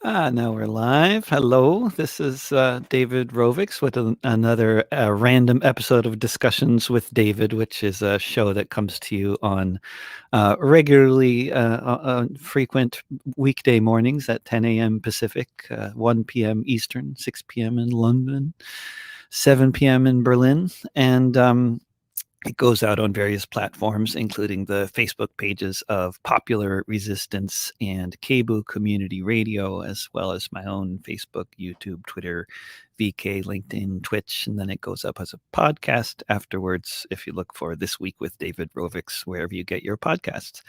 Now we're live. Hello, this is David Rovix with another random episode of Discussions with David, which is a show that comes to you on regularly frequent weekday mornings at 10 a.m. Pacific, 1 p.m. Eastern, 6 p.m. in London, 7 p.m. in Berlin, and it goes out on various platforms, including the Facebook pages of Popular Resistance and KBOO Community Radio, as well as my own Facebook, YouTube, Twitter, VK, LinkedIn, Twitch, and then it goes up as a podcast afterwards if you look for This Week with David Rovix, wherever you get your podcasts.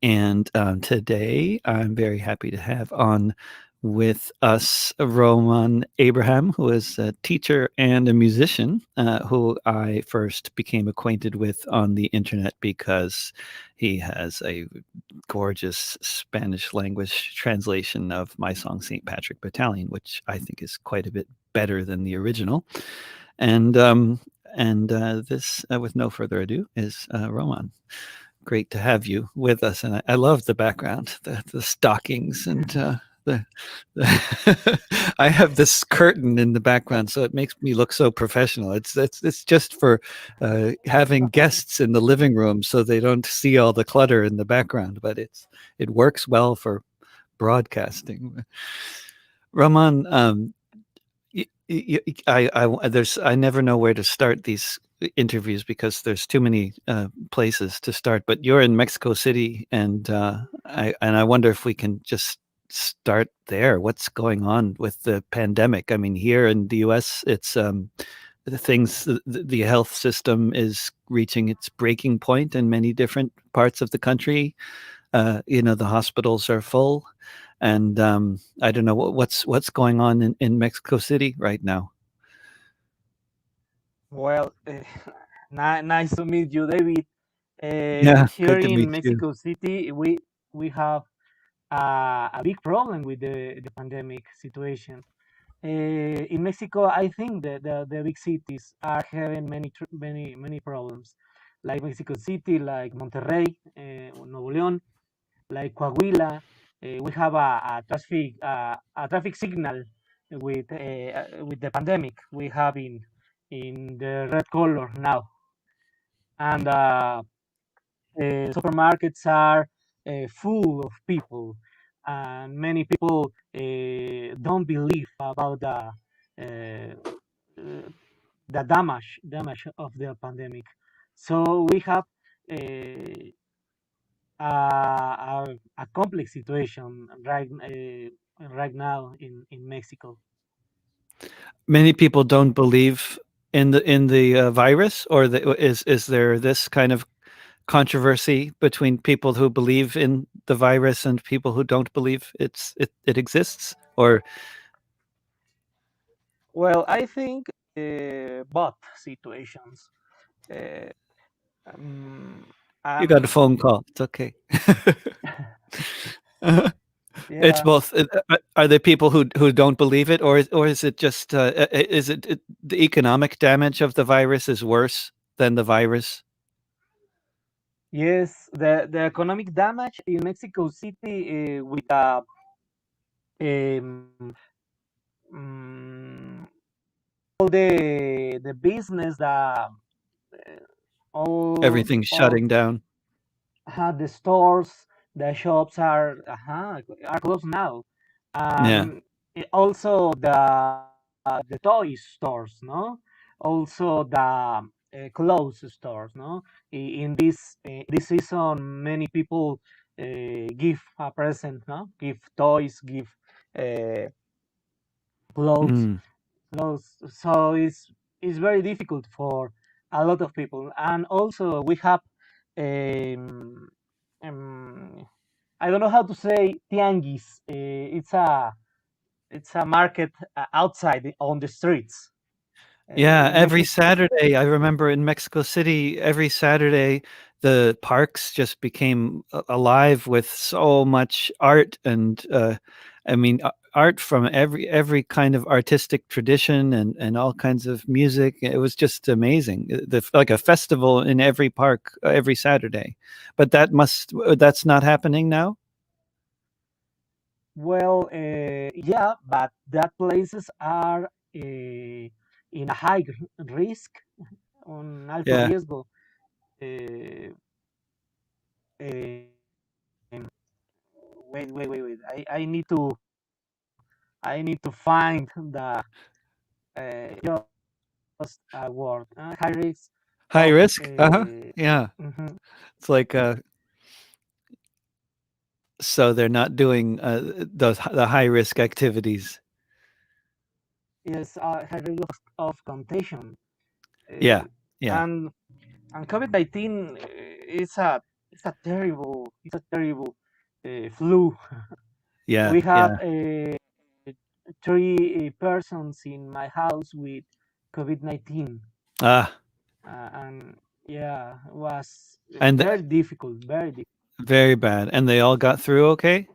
And today I'm very happy to have on with us Roman Abraham, who is a teacher and a musician, who I first became acquainted with on the internet because he has a gorgeous Spanish language translation of my song St. Patrick Battalion, which I think is quite a bit better than the original. And this, with no further ado, is Roman. Great to have you with us, and I love the background, the stockings, and I have this curtain in the background, so it makes me look so professional. It's just for having guests in the living room, so they don't see all the clutter in the background. But it works well for broadcasting. Roman, I never know where to start these interviews because there's too many places to start. But you're in Mexico City, and I wonder if we can just start there. What's going on with the pandemic? I mean, here in the U.S., it's the health system is reaching its breaking point in many different parts of the country. The hospitals are full. And I don't know what's going on in Mexico City right now. Well, nice to meet you, David. Yeah, Here good to in meet you. Mexico City, we have a big problem with the pandemic situation. In Mexico, I think the big cities are having many problems, like Mexico City, like Monterrey, Nuevo León, like Coahuila. We have a traffic signal with the pandemic. We have in the red color now, and supermarkets are full of people, and many people don't believe about the damage of the pandemic. So we have uh, a complex situation right now in Mexico. Many people don't believe in the virus, or is there this kind of controversy between people who believe in the virus and people who don't believe it exists? Or Well, I think both situations. Uh, um, you got a um, phone call? It's okay. It's yeah, both. Are there people who don't believe it, or is it just is it the economic damage of the virus is worse than the virus? yes, the economic damage in Mexico City with um, mm, all the business that Everything's all shutting down. the stores, the shops are closed now, Yeah. and also the toy stores, no, also the clothes stores, no. In this season, many people give a present, no, give toys, give uh, clothes, Mm. so it's very difficult for a lot of people. And also we have um, um, I don't know how to say tianguis. It's a market outside on the streets Yeah, in every Mexico. Saturday, I remember in Mexico City, every Saturday, the parks just became alive with so much art and, I mean, art from every kind of artistic tradition and all kinds of music. It was just amazing. Like a festival in every park every Saturday. But that's not happening now? Well, yeah, but that places are in a high risk, un alto Yeah. riesgo. Eh, em, wait. I need to find the just a word. High risk High of risk? Uh-huh. Yeah. mhm. It's like, so they're not doing, the high risk activities. Yes, high risk of contagion. Yeah. Uh, Yeah. and COVID-19 is a terrible flu. Yeah. We have Yeah. three persons in my house with COVID-19, Ah, and yeah, it was and very difficult, very difficult. very bad. And they all got through okay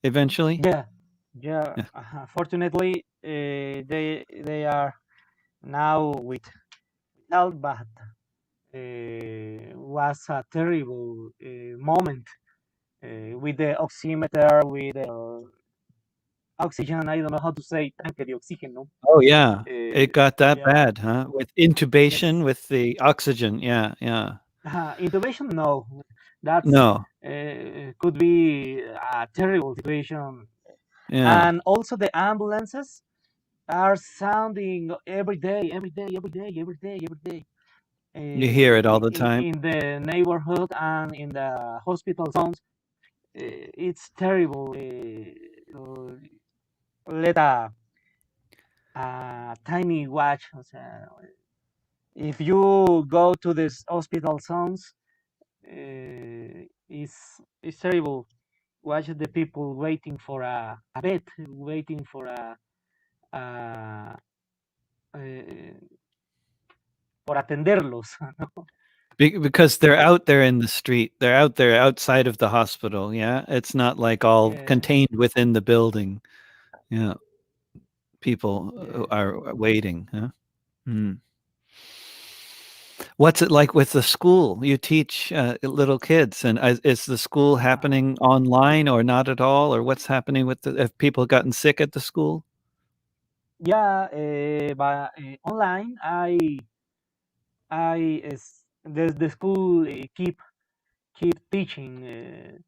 eventually? Yeah, yeah. Yeah. Fortunately, they are now with health, but was a terrible moment with the oximeter, with the oxygen. I don't know how to say tanque de oxígeno. Oh, yeah. It got that Yeah, bad, huh? With intubation, yes. with the oxygen. Yeah. Yeah. Intubation, no. That's No. could be a terrible situation. Yeah. And also the ambulances are sounding every day. You hear it all the time. In the neighborhood and in the hospital zones. It's terrible. Let a tiny watch. O sea, if you go to this hospital zones, it's terrible. Watch the people waiting a bed, waiting uh, uh, por atenderlos. Because they're out there in the street. They're out there outside of the hospital. Yeah. It's not like all Yeah, contained within the building. Yeah. People yeah. are waiting. Huh? Hmm. What's it like with the school? You teach little kids, and is the school Uh, happening online or not at all, or what's happening with have people gotten sick at the school? yeah, but online, the school keep teaching,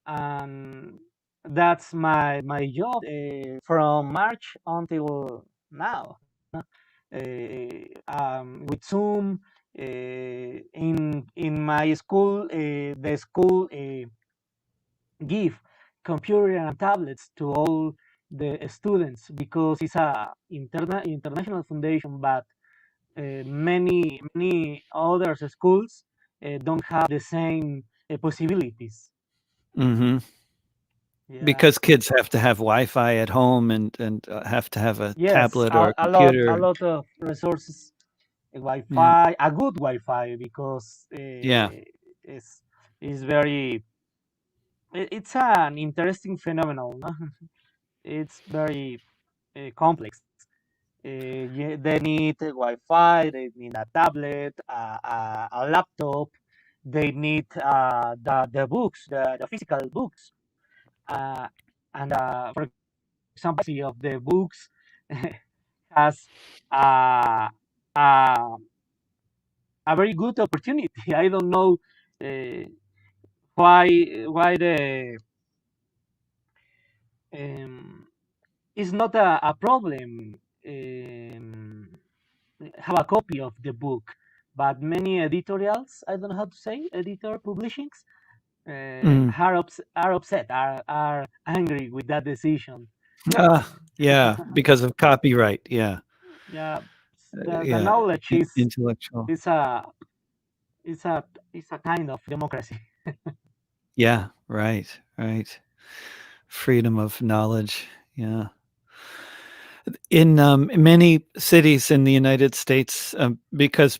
and that's my job from March until now. With Zoom, in my school, the school give computer and tablets to all the students because it's a international foundation, but many other schools don't have the same possibilities. Mhm. Yeah. Because kids have to have Wi-Fi at home and have to have a Yes, tablet or a a computer. lot of resources, Yeah. Wi-Fi, a good Wi-Fi because Yeah. it's is very it's an interesting phenomenon. No? It's very complex. Yeah, they need Wi-Fi, they need a tablet, a laptop, they need the books, the physical books, uh, and for example, of the books has uh, uh, a very good opportunity. I don't know uh, why the um, it's not a problem. Have a copy of the book, but many editorials, I don't know how to say, editor publishings, Mm. are upset, are angry with that decision. Yeah, because of copyright, yeah. Yeah, the Yeah, knowledge intellectual. is a is a is a kind of democracy. Yeah, right, right. Freedom of knowledge, yeah. In many cities in the United States, because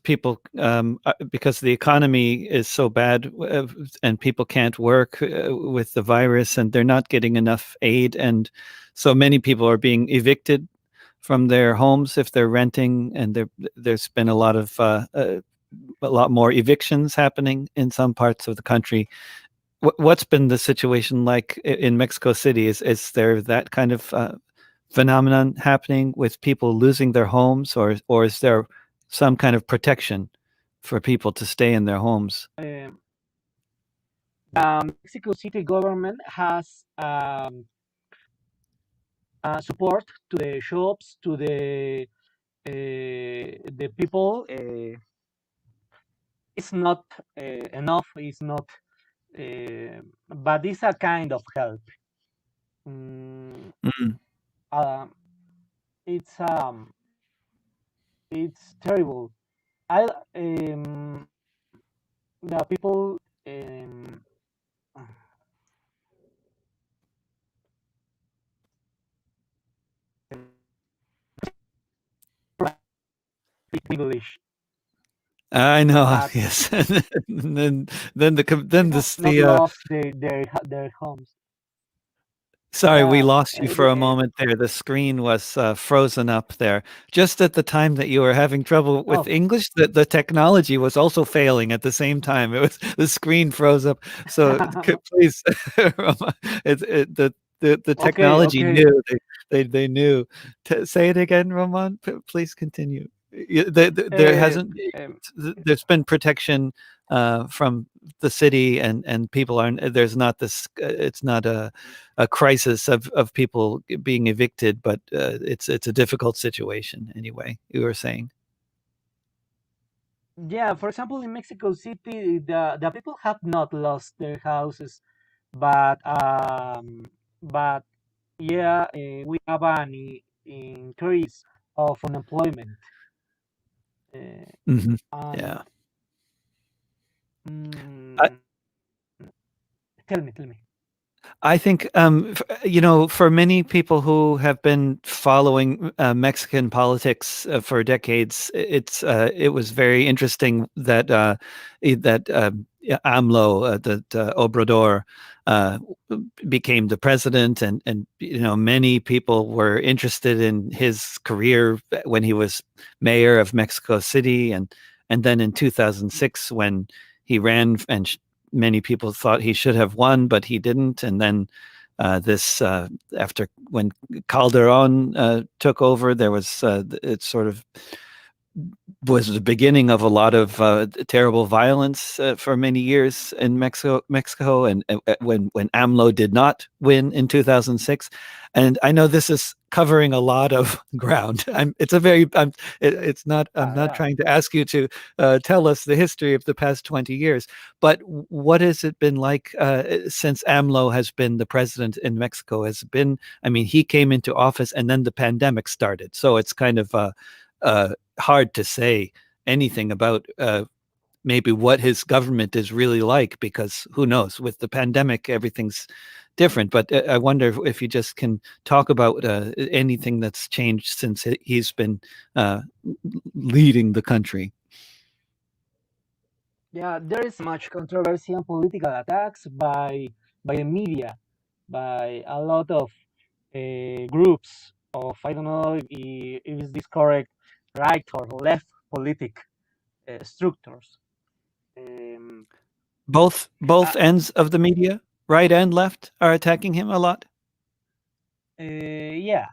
the economy is so bad and people can't work with the virus, and they're not getting enough aid, and so many people are being evicted from their homes if they're renting, and there's been a lot more evictions happening in some parts of the country. What's been the situation like in Mexico City? Is there that kind of phenomenon happening with people losing their homes, or is there some kind of protection for people to stay in their homes? Um, the Mexico City government has support to the shops, to the people. It's not enough. It's not, but it's a kind of help. Mm, Mm, uh, it's it's terrible. I the people English, I know, but yes. And then then people this not the lost their homes. sorry, we Yeah, lost you for a the, moment there. The screen was frozen up there. Just at the time that you were having trouble with oh, English, the technology was also failing at the same time. It was the screen froze up. So please, Roma, the okay, technology okay. knew they knew. Say it again, Roman. Please continue. There Uh, hasn't um, there's been protection from the city, and people aren't. There's not this. It's not a crisis of people being evicted, but it's a difficult situation anyway. You were saying. yeah, for example, in Mexico City, the people have not lost their houses, but but yeah, we have an increase of unemployment, uh, Hmm. and Yeah. I, mm, tell me. I think, for many people who have been following Mexican politics for decades, it was very interesting that AMLO, that Obrador, uh, became the president, and many people were interested in his career when he was mayor of Mexico City, and then in 2006 when he ran, and many people thought he should have won, but he didn't. And then this after when Calderon took over, there was it sort of was the beginning of a lot of terrible violence for many years in Mexico, and when AMLO did not win in 2006. And I know this is covering a lot of ground. It's a very, it's not. I'm not Yeah. trying to ask you to tell us the history of the past 20 years, but what has it been like since AMLO has been the president in Mexico? Has it been? I mean, he came into office, and then the pandemic started, so it's kind of hard to say anything about maybe what his government is really like, because who knows, with the pandemic everything's different. But I wonder if you just can talk about anything that's changed since he's been uh, leading the country. Yeah, there is much controversy and political attacks by the media, by a lot of groups of, I don't know if is this correct, right or left politic structures. Um, Both uh, ends of the media, right and left, are attacking him a lot. yeah,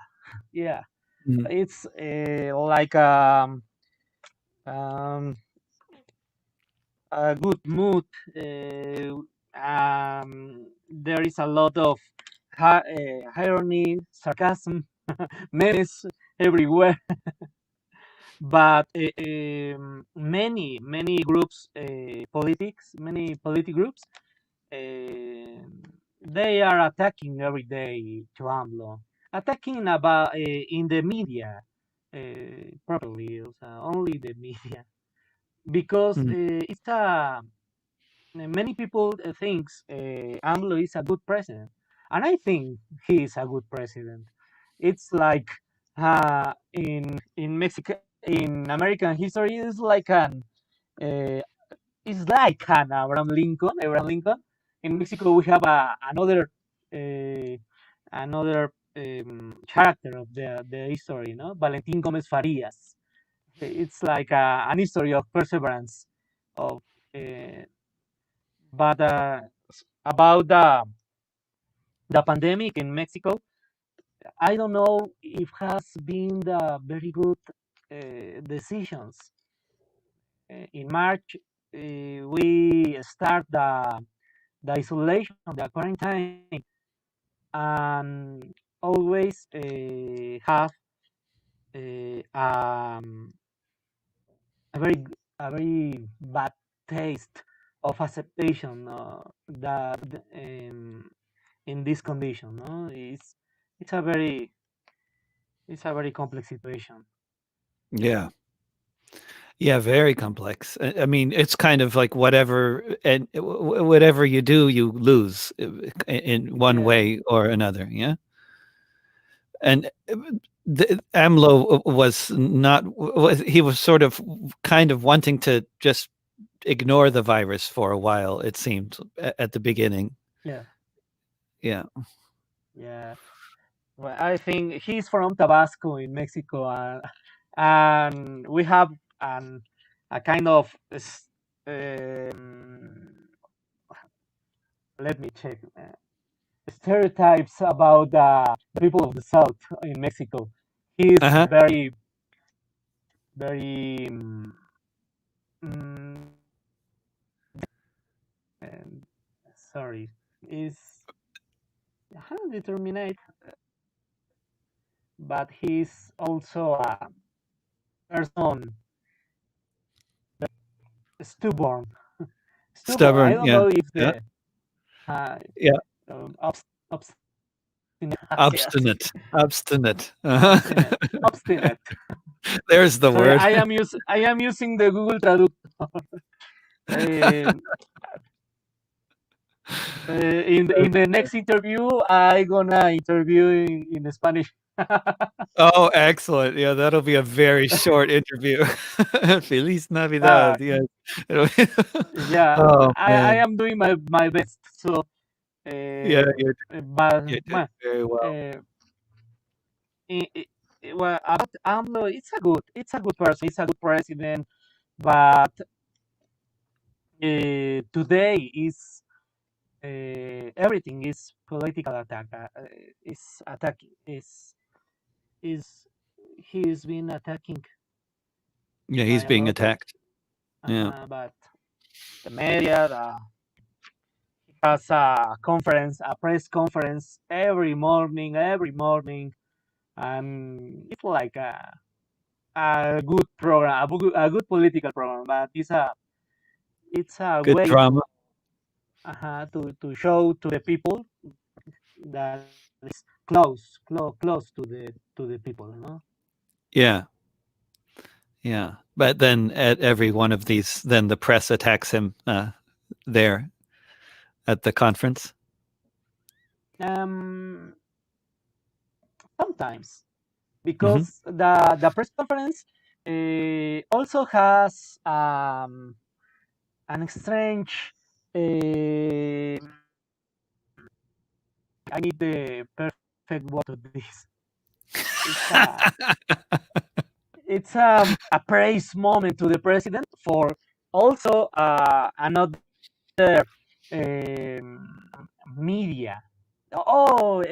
yeah, Mm. it's like um, a good mood. There is a lot of irony, sarcasm, memes everywhere. But many groups, many politic groups, they are attacking every day to AMLO, attacking about in the media properly, only the media, because Mm. it's a many people thinks AMLO is a good president, and I think he is a good president. It's like in Mexico, in American history, uh, it's like an Abraham Lincoln. Abraham Lincoln. In Mexico, we have uh, another character of the history, no, Valentin Gomez Farias. It's like an history of perseverance, of uh, but about the pandemic in Mexico. I don't know if has been the very good decisions. In March, we start the isolation, the quarantine, and always have um, a very bad taste of acceptation that in this condition. No, it's a very it's a very complex situation. Yeah. Yeah, very complex. I mean, it's kind of like whatever and whatever you do, you lose in one Yeah, way or another, yeah? And AMLO was not he was sort of kind of wanting to just ignore the virus for a while, it seemed at the beginning. yeah, Yeah. yeah. Well, I think he's from Tabasco in Mexico, and we have an a kind of let me check stereotypes about the people of the South in Mexico. He's Uh-huh. very mm, um, sorry, is how determinate, but he's also a person stubborn. Stubborn. I Stubborn, don't yeah. know if Yeah. the uh, Yeah. obstinate, Obstinate. Obstinate. Uh-huh. obstinate, obstinate. There's the Sorry, word. I am using the Google Traductor. Um, in the next interview, I gonna interview in Spanish. Oh, excellent. Yeah, that'll be a very short interview. Feliz uh, Navidad. Yeah. yeah, Oh, I man. am doing my best. So, Yeah, uh, but you're doing well, very well. uh, well, about AMLO, it's a good person, it's a good president, but today is everything is political attack. Is attacking is he's been attacking Yeah, by he's a being lot of attacked. Yeah. but the media has a conference, a press conference every morning, and it's like a good program, a good political program, but it's a Good way drama. to show to the people that is close to the people, you know. Yeah. Yeah. But then at every one of these, then the press attacks him there at the conference. Um, Sometimes Hmm. because the press conference also has an strange. Uh, I need the perfect word to this. It's a praise moment to the president for also another um, media. Oh,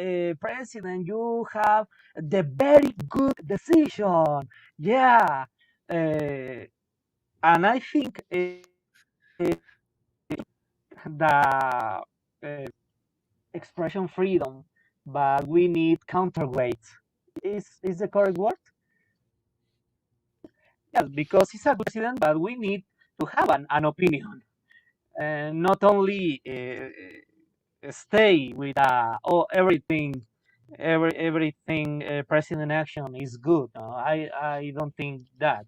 president, you have the very good decision. Yeah, and I think the expression freedom, but we need counterweight. Is the correct word? Yes, because he's a good president, but we need to have an opinion, and not only stay with everything president action is good. I don't think that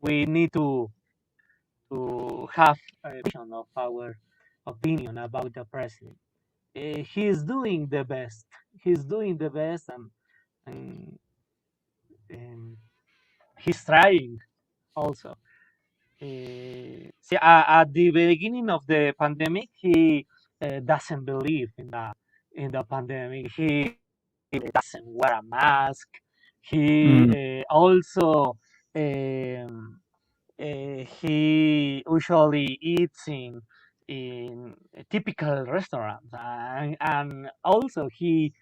we need to have a vision of our opinion about the president. He's doing the best. He's doing the best, and, and he's trying also. See, at the beginning of the pandemic, he doesn't believe in the pandemic. He doesn't wear a mask. He Mm. also he usually eats in typical restaurants, and also he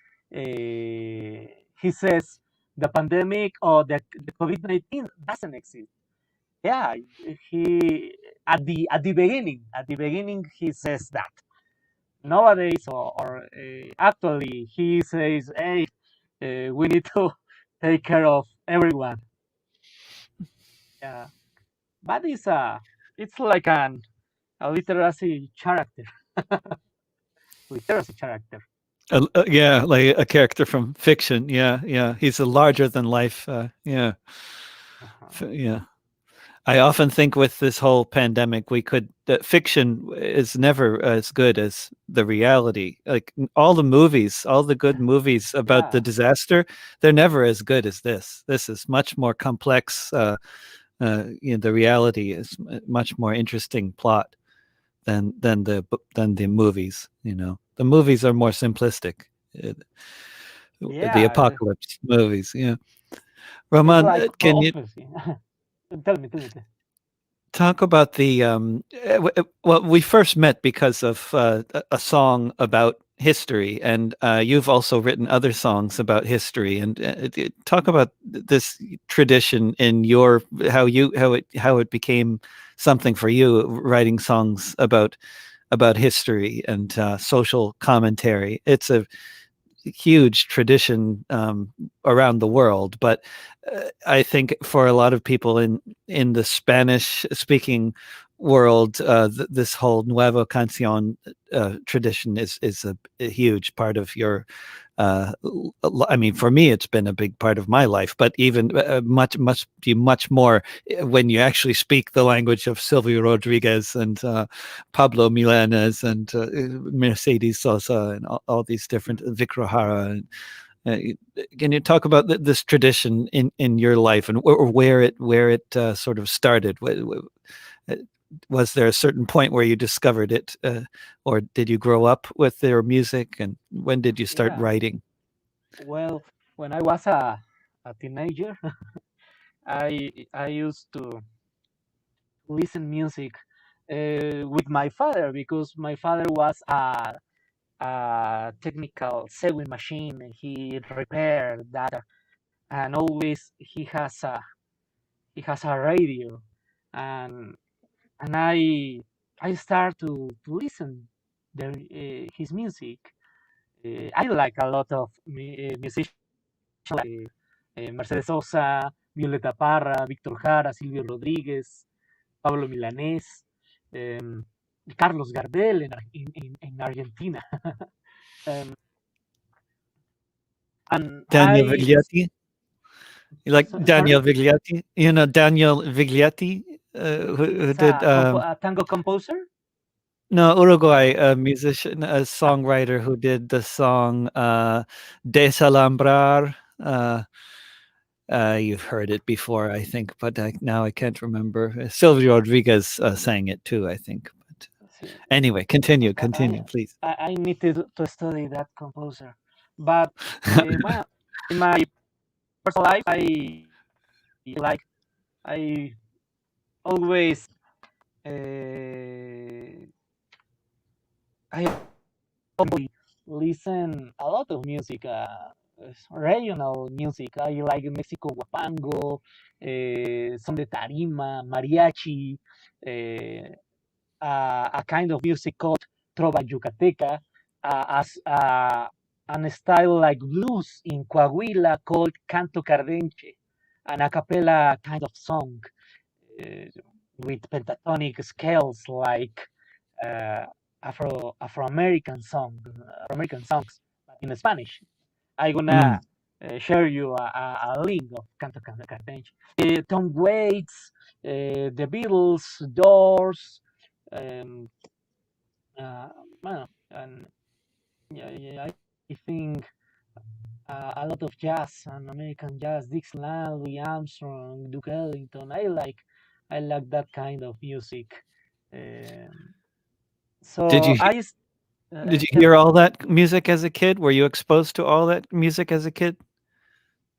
says the pandemic or the COVID-19 doesn't exist. Yeah, he at the beginning he says that. Nowadays, or actually, he says, "Hey, we need to take care of everyone." Yeah, but it's like a literacy character. Yeah, like a character from fiction. Yeah, yeah. He's a larger than life. Yeah, Uh-huh. yeah. I often think with this whole pandemic, we could that fiction is never as good as the reality. Like all the movies, all the good movies about the Yeah, disaster, they're never as good as this. This is much more complex. The reality is much more interesting plot than the movies. The movies are more simplistic. Uh, the yeah, apocalypse movies. Yeah, it's Roman, like can you prophecy. Tell me, tell me. talk about the well, we first met because of a song about history, and you've also written other songs about history. And talk about this tradition in your how it became something for you, writing songs about history and social commentary. It's a huge tradition around the world, but I think for a lot of people in the Spanish speaking world, this whole Nuevo Canción tradition is a huge part of your. I mean, for me, it's been a big part of my life, but even much must be much more when you actually speak the language of Silvio Rodriguez and Pablo Milanez and Mercedes Sosa and all these different Vic Rahara. Can you talk about this tradition in your life and or where it sort of started? Uh, Was there a certain point where you discovered it, or did you grow up with their music? And when did you start Yeah, writing? well, when I was a teenager, I used to listen music with my father because my father was a technical sewing machine. He repaired that, and always he has a radio, and and I start to listen his music. I like a lot of musicians like Mercedes Sosa, Violeta Parra, Víctor Jara, Silvio Rodríguez, Pablo Milanés, um, Carlos Gardel in Argentina. um, and Daniel I, Viglietti? You like sorry, Daniel Viglietti? You know Daniel Viglietti, who it's did a tango composer. no, Uruguay, No. a musician, a Ah, songwriter who did the song Desalambrar. You've heard it before, I think, but now I can't remember. Silvio Rodriguez sang it too, I think. But sí. anyway, continue, please. I need to study that composer. But well, in my personal life, like I always I listen a lot of music, regional music. I like Mexico Guapango, some de tarima, mariachi, uh, a kind of music called trova yucateca, as an style like blues in Coahuila called canto cardenche, an a cappella kind of song uh, with pentatonic scales like uh, Afro American American songs, but in Spanish. I'm Mm. gonna share you a link of Canto Cardenche. Tom Waits, the Beatles, Doors, um, uh, well, and yeah, yeah, I think a lot of jazz and American jazz, Dixieland, Louis Armstrong, Duke Ellington. I like that kind of music. Um, Did so you did you tell hear me. all that music as a kid? Were you exposed to all that music as a kid?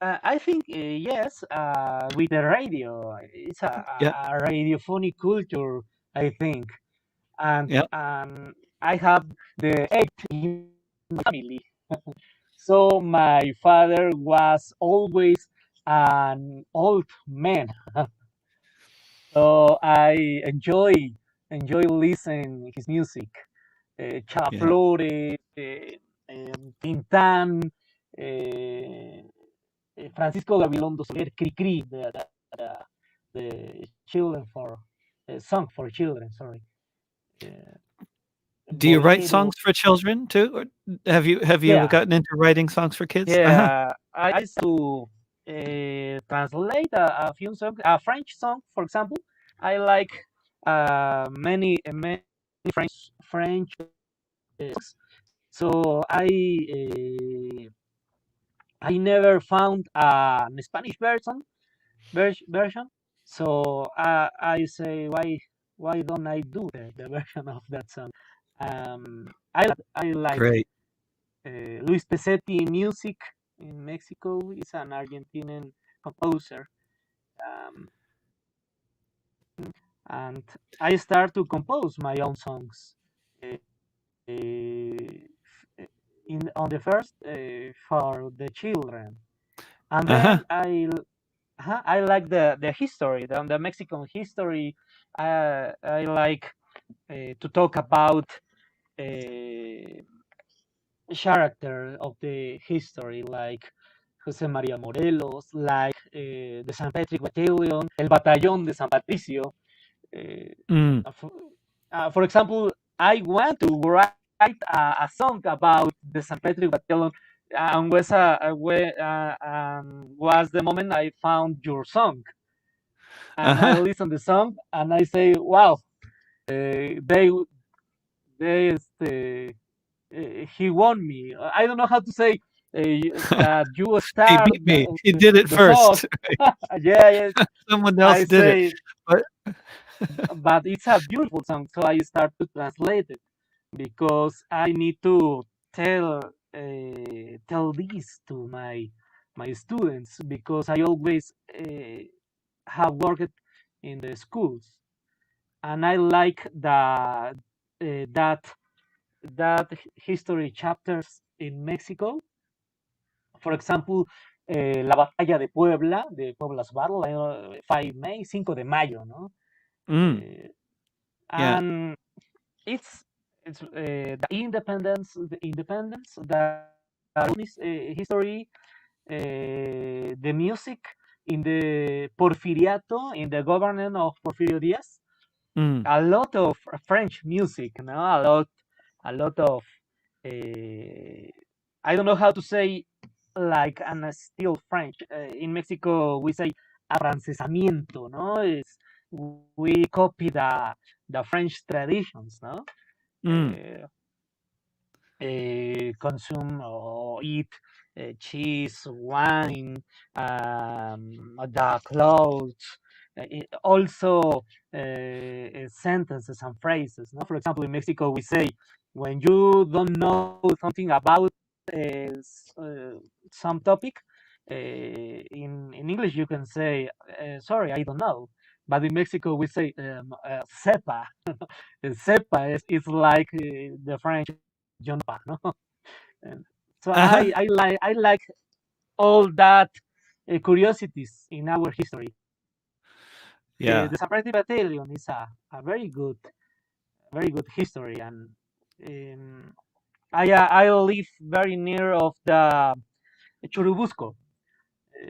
I think yes, with the radio, it's Yeah. a radiophonic culture. I think and Yeah. I have the eighth in my family. So my father was always an old man. So I enjoy listening his music. Chava Yeah. Flores, Tintán, Francisco Gabilondo Soler, Cricri, the, the children for song for children. Sorry, uh, Do you write Bolero. songs for children too, or have you Yeah, gotten into writing songs for kids? Uh-huh. yeah. I used to translate a few songs, a French song, for example. I like many French songs. So I never found an Spanish version. So I say why don't I do the version of that song? I like Great. Luis Pesetti music in Mexico. Is an Argentinian composer, um, and I start to compose my own songs. Uh, in on the first for the children, and Uh-huh. then I like the history, the Mexican history. I like to talk about uh, character of the history, like José María Morelos, like the San Patrick Battalion, El Batallón de San Patricio. Mm. For example, I want to write a song about the St. Patrick Battalion, and was the moment I found your song, and I Uh-huh. listen the song, and I say, wow, they he won me. I don't know how to say that you He start beat me. He did it the song. first. Yeah, yes, Someone else I did it. say, But but it's a beautiful song, so I start to translate it because I need to tell this to my students because I always have worked in the schools, and I like that history chapters in Mexico. For example, la batalla de Puebla's Battle, 5 May, 5 de Mayo, ¿no? mm, Uh, yeah. and it's the independence, the history, the music in the Porfiriato, in the government of Porfirio Diaz. Mm. A lot of French music, no? A lot of I don't know how to say like an still French. In Mexico, we say afrancesamiento, no? We copy the French traditions, no? Mm. Uh, consume or eat cheese, wine, the clothes, also sentences and phrases. No? For example, in Mexico, we say, when you don't know something about some topic, in English, you can say, sorry, I don't know. But in Mexico, we say, sepa. Sepa is like the French John Pa, no? And so Uh-huh. I like all that curiosities in our history. Yeah. The Saprati Battalion is a very good history, and um, I live very near of the Churubusco.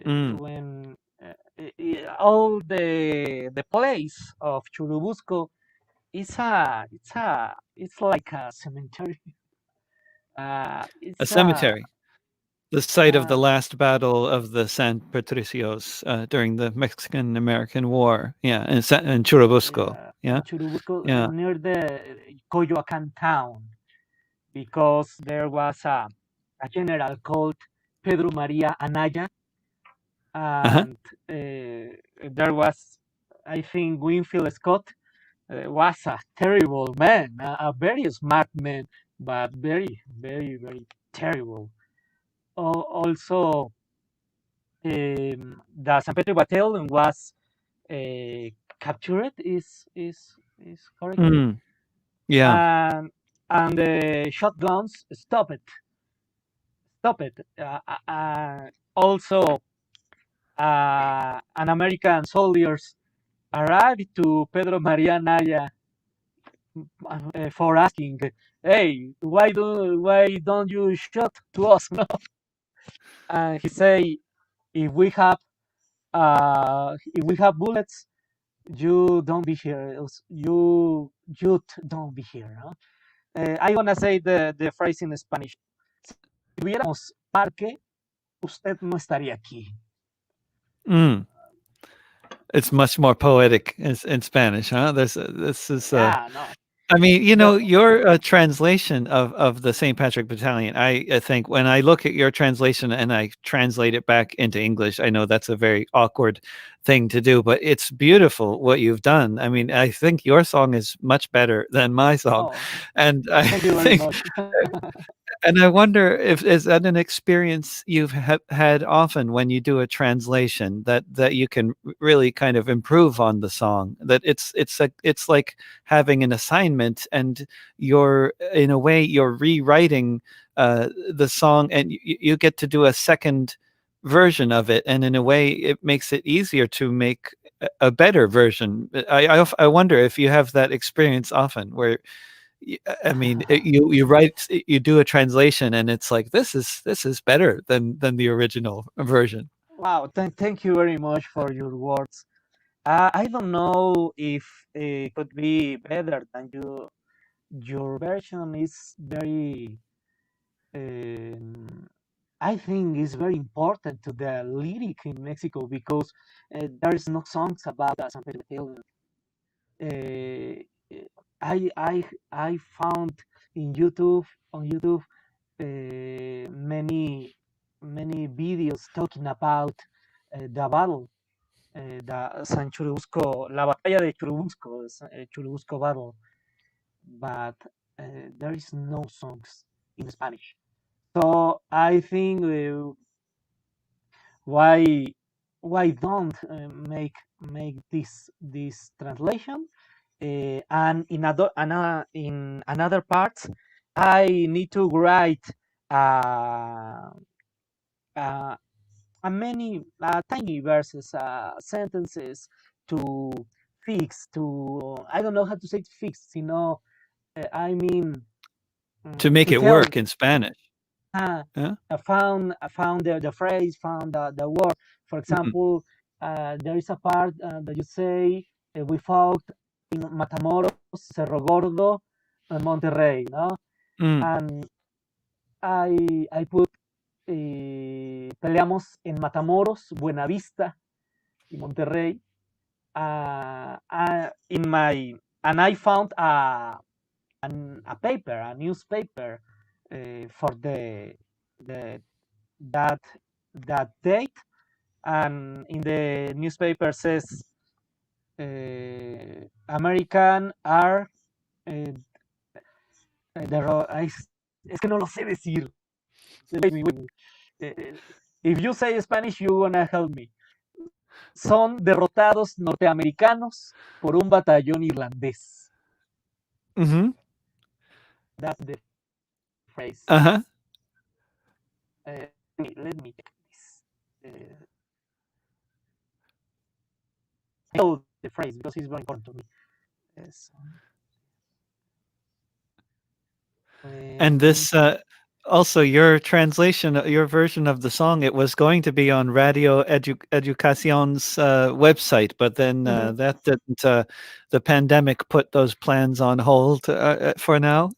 Mm. When all the place of Churubusco it's like a cemetery. A It's cemetery. The site of the uh, last battle of the San Patricios, during the Mexican-American War. Yeah, in Churubusco. in Yeah? Churubusco, Yeah. near the Coyoacan town, because there was a general called Pedro Maria Anaya, Uh-huh. and there was, I think, Winfield Scott was a terrible man, a very smart man, but very, very, very terrible. Also, the San Pedro Battalion was uh, captured. Is correct? Mm. Yeah. And the shotguns stop it. Also, an American soldiers arrived to Pedro Maria Naya for asking, "Hey, why don't you shoot to us?" No? And he say, "If we have bullets, you don't be here. You don't be here." No? I wanna say the phrase in Spanish. Si tuviéramos parque, usted no estaría aquí. Mm. It's much more poetic in Spanish, huh? This is Yeah, no. I mean, The, your translation of the St. Patrick Battalion, I think when I look at your translation and I translate it back into English, I know that's a very awkward thing to do, but it's beautiful what you've done. I mean, I think your song is much better than my song. oh, And I thank you very think much. and I wonder if is that an experience you've had often when you do a translation that you can really kind of improve on the song, that it's like having an assignment and you're in a way you're rewriting the song and you get to do a second version of it, and in a way it makes it easier to make a better version. I wonder if you have that experience often where I mean, you write, you do a translation, and it's like this is better than the original version. Wow, thank you very much for your words. I don't know if it could be better than you. Your version is very, um, I think, is very important to the lyric in Mexico because there's no songs about San Pedro Hill. Uh, I found in YouTube on YouTube many videos talking about the battle, the San Churubusco, la batalla de Churubusco, Churubusco battle, but there is no songs in Spanish. So I think why don't make this translation? And in another part, I need to write uh, uh, tiny verses, sentences to fix to I don't know how to say fix. I mean To make to it tell. work in Spanish. uh, Yeah? I found the phrase, found the word. For Mm, example, there is a part that you say we fought in Matamoros, Cerro Gordo, and Monterrey, no? mm. And I put peleamos en Matamoros, Buenavista y Monterrey. In my and I found a paper, a newspaper for the that that date, and in the newspaper says American are es que no lo sé decir. Wait me. If you say Spanish, you wanna help me. Son derrotados norteamericanos por un batallón irlandés. Mhm. That's the phrase. Uh-huh. Let me check this. I know the phrase because it's very important to me. Yes. And Um, this, also your translation, your version of the song, it was going to be on Radio Educacion's website, but then mhm. that didn't. The pandemic put those plans on hold for now.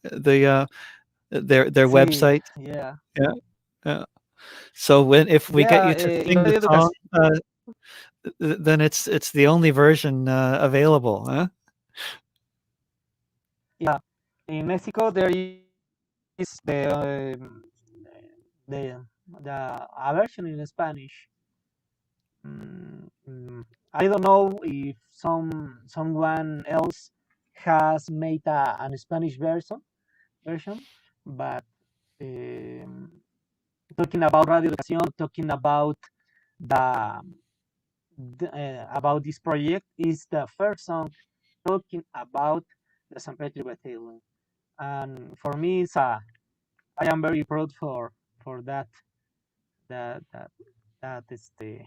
Their Sí, website. yeah. Yeah, yeah. So if we get Yeah, you to in sing the Radio song, Educación, then it's the only version available, huh? yeah. In Mexico, there is the a version in Spanish. Mm, I don't know if someone else has made an Spanish version, but um, talking about Radio Educación, talking the, about this project is the first song talking about the St. Patrick Battalion. And for me, I am very proud for that that is the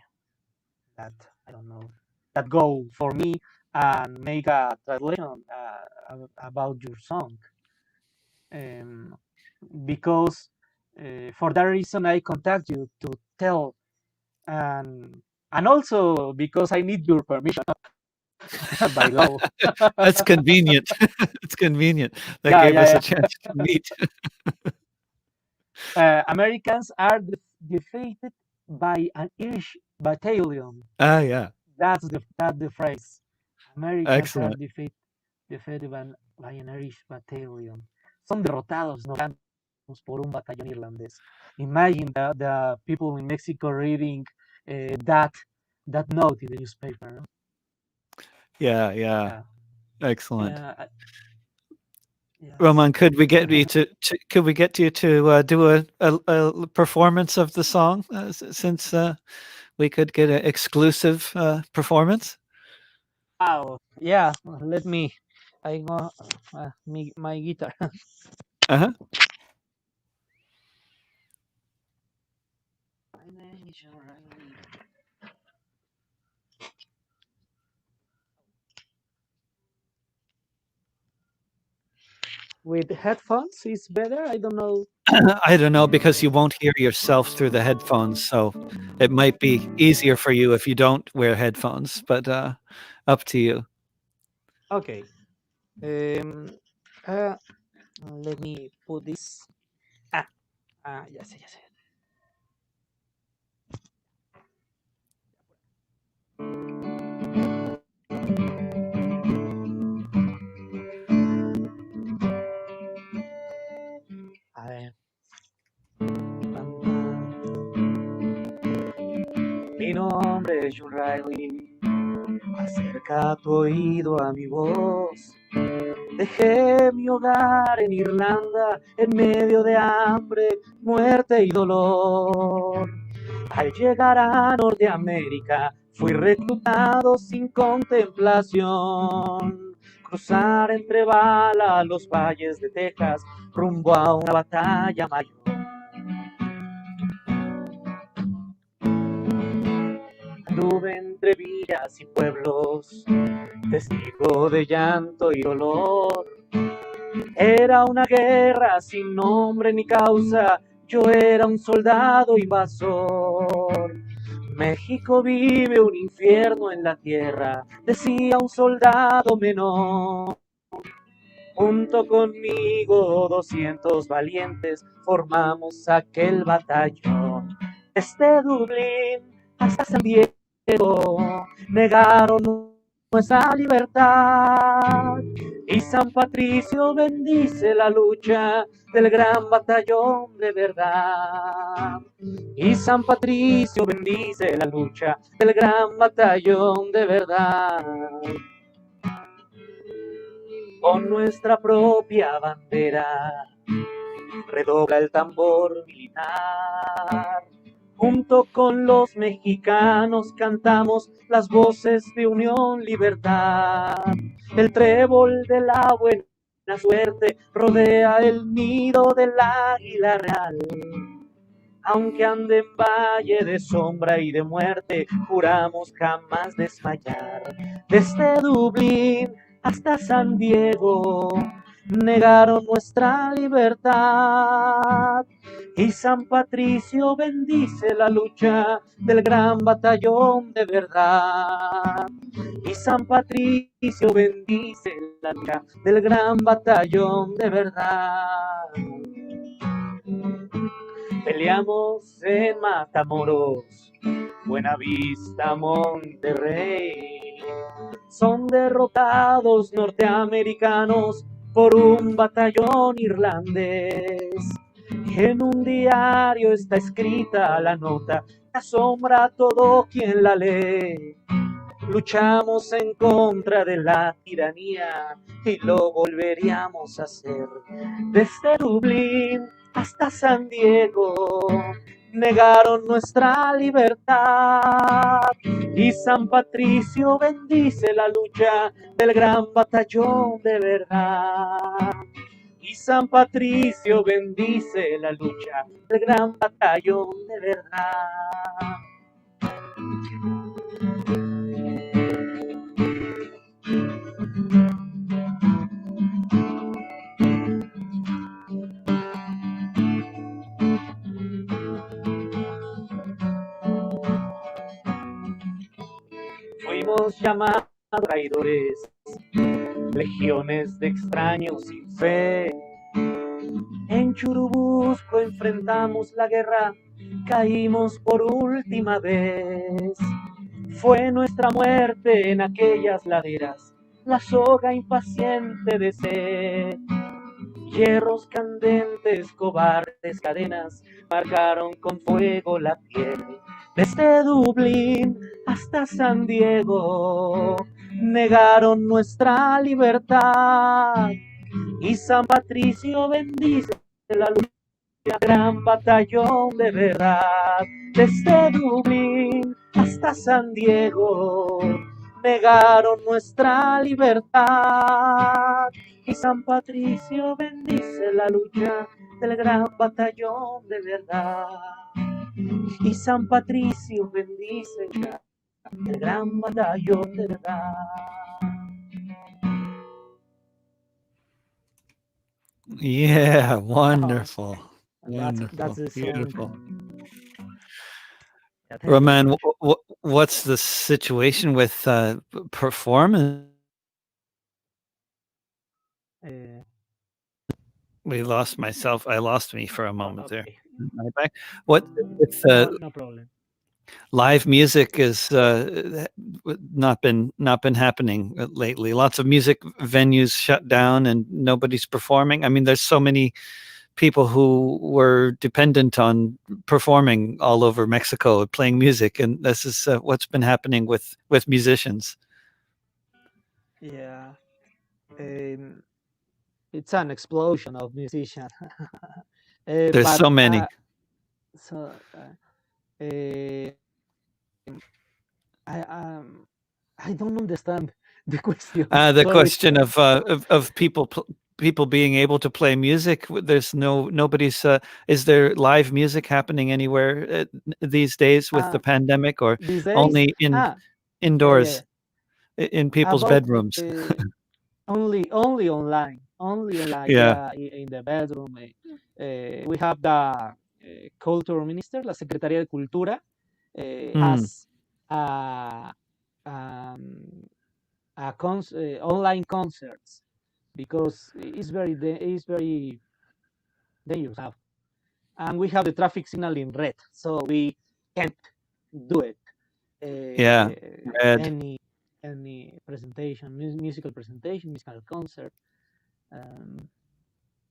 that I don't know that goal for me and make a translation about your song. Um, because for that reason I contact you to tell, and also because I need your permission by law. That's convenient. It's convenient. That Yeah, gave us yeah, a chance to meet. yeah. Americans are defeated by an Irish battalion. Ah, yeah. That's the phrase. Americans are Excellent. defeated by an Irish battalion. Son derrotados norteamericanos por un batallón irlandés. Imagine the people in Mexico reading that note in the newspaper. No? Yeah, yeah. Yeah, Excellent. yes. Roman, could we get you to do a performance of the song since we could get an exclusive performance? Wow. Yeah. Let me. I go my guitar. Uh-huh. With headphones is better. I don't know. I don't know, because you won't hear yourself through the headphones, so it might be easier for you if you don't wear headphones, but up to you. Okay. Let me put this. Ya sé, ya sé. A ver. Mi nombre es John Riley. Acerca tu oído a mi voz. Dejé mi hogar en Irlanda en medio de hambre, muerte y dolor. Al llegar a Norteamérica fui reclutado sin contemplación. Cruzar entre balas los valles de Texas rumbo a una batalla mayor. Anduve entre villas y pueblos, testigo de llanto y dolor. Era una guerra sin nombre ni causa, yo era un soldado invasor. México vive un infierno en la tierra, decía un soldado menor. Junto conmigo 200 valientes formamos aquel batallón. Desde Dublín hasta San Diego negaron nuestra libertad. Y San Patricio bendice la lucha del gran batallón de verdad. Y San Patricio bendice la lucha del gran batallón de verdad. Con nuestra propia bandera redobla el tambor militar. Junto con los mexicanos cantamos las voces de unión, libertad. El trébol de la buena suerte rodea el nido del águila real. Aunque ande en valle de sombra y de muerte, juramos jamás desmayar. Desde Dublín hasta San Diego negaron nuestra libertad. Y San Patricio bendice la lucha del gran batallón de verdad. Y San Patricio bendice la lucha del gran batallón de verdad. Peleamos en Matamoros, Buenavista, Monterrey. Son derrotados norteamericanos por un batallón irlandés. En un diario está escrita la nota que asombra a todo quien la lee. Luchamos en contra de la tiranía y lo volveríamos a hacer. Desde Dublín hasta San Diego negaron nuestra libertad. Y San Patricio bendice la lucha del gran batallón de verdad. Y San Patricio bendice la lucha del gran batallón de verdad. Fuimos llamados traidores, legiones de extraños sin fe. En Churubusco enfrentamos la guerra, caímos por última vez. Fue nuestra muerte en aquellas laderas, la soga impaciente de sed. Hierros candentes, cobardes cadenas, marcaron con fuego la piel. Desde Dublín hasta San Diego, negaron nuestra libertad. Y San Patricio bendice la lucha, gran batallón de verdad. Desde Dublín hasta San Diego, negaron nuestra libertad. Y San Patricio bendice la lucha del gran batallón de verdad. Y San Patricio bendice el gran batallón de verdad. Yeah, wonderful. That's Wonderful. the Beautiful. song. Yeah, thank you Roman, very much. what's the situation with performance? Uh, We lost myself. I lost me for a moment there. okay, Am I back? What with no problem. live music is not been happening lately. Lots of music venues shut down and nobody's performing. I mean, there's so many people who were dependent on performing all over Mexico, playing music, and this is what's been happening with musicians. Yeah, it's an explosion of musicians. There's But so many. so uh, I don't understand the question. The Sorry. question of people being able to play music. There's nobody's. Is there live music happening anywhere these days with the pandemic, or These days, only indoors in people's about bedrooms? only online. Yeah. In the bedroom. We have the culture minister, la Secretaría de Cultura, has online concerts because it's very dangerous. And we have the traffic signal in red, so we can't do it. Yeah, red. Any presentation, musical presentation, musical concert.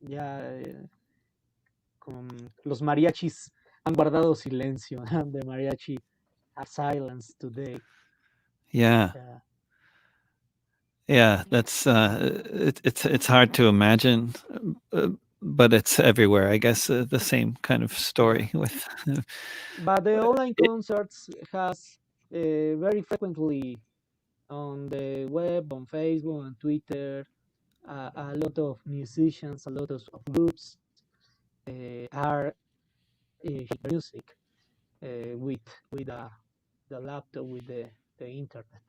Ya los mariachis han guardado silencio. The mariachi are silence today. Yeah. Yeah, that's it's hard to imagine, but it's everywhere. I guess the same kind of story with. But the online concerts has very frequently on the web, on Facebook, on Twitter. A lot of musicians, a lot of groups are music with the laptop, with the internet.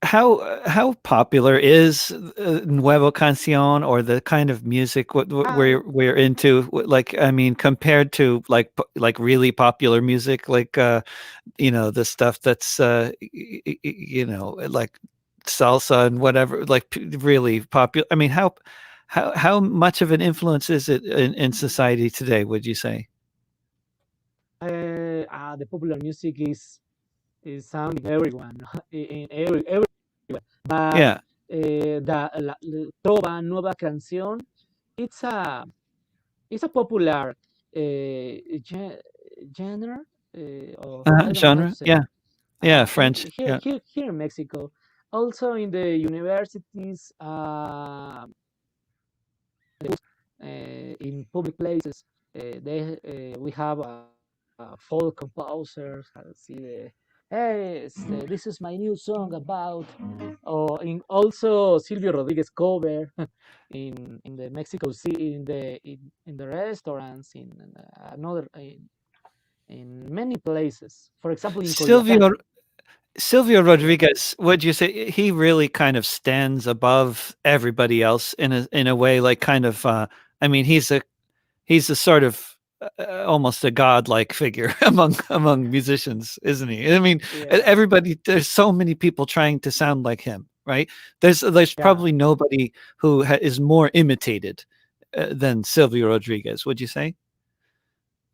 How popular is Nuevo Canción, or the kind of music we're into? Like, I mean, compared to like really popular music, like the stuff that's like salsa and whatever, like really popular. I mean, how much of an influence is it in society today, would you say? The popular music is sounding everyone in everywhere. But Yeah. la Trova Nueva Canción, it's a popular genre genre. Yeah, French. Here in Mexico, also in the universities, in public places. We have folk composers. See hey, this is my new song about, or in also Silvio Rodriguez cover in the Mexico City, in the restaurants, in another in many places. For example, in Coyoacán. Silvio Silvio Yeah, Rodriguez, would you say he really kind of stands above everybody else in a way, like kind of I mean he's a sort of almost a godlike figure among musicians, isn't he? I mean, yeah, everybody there's so many people trying to sound like him, right? There's yeah. probably nobody who is more imitated than Silvio Rodriguez, would you say?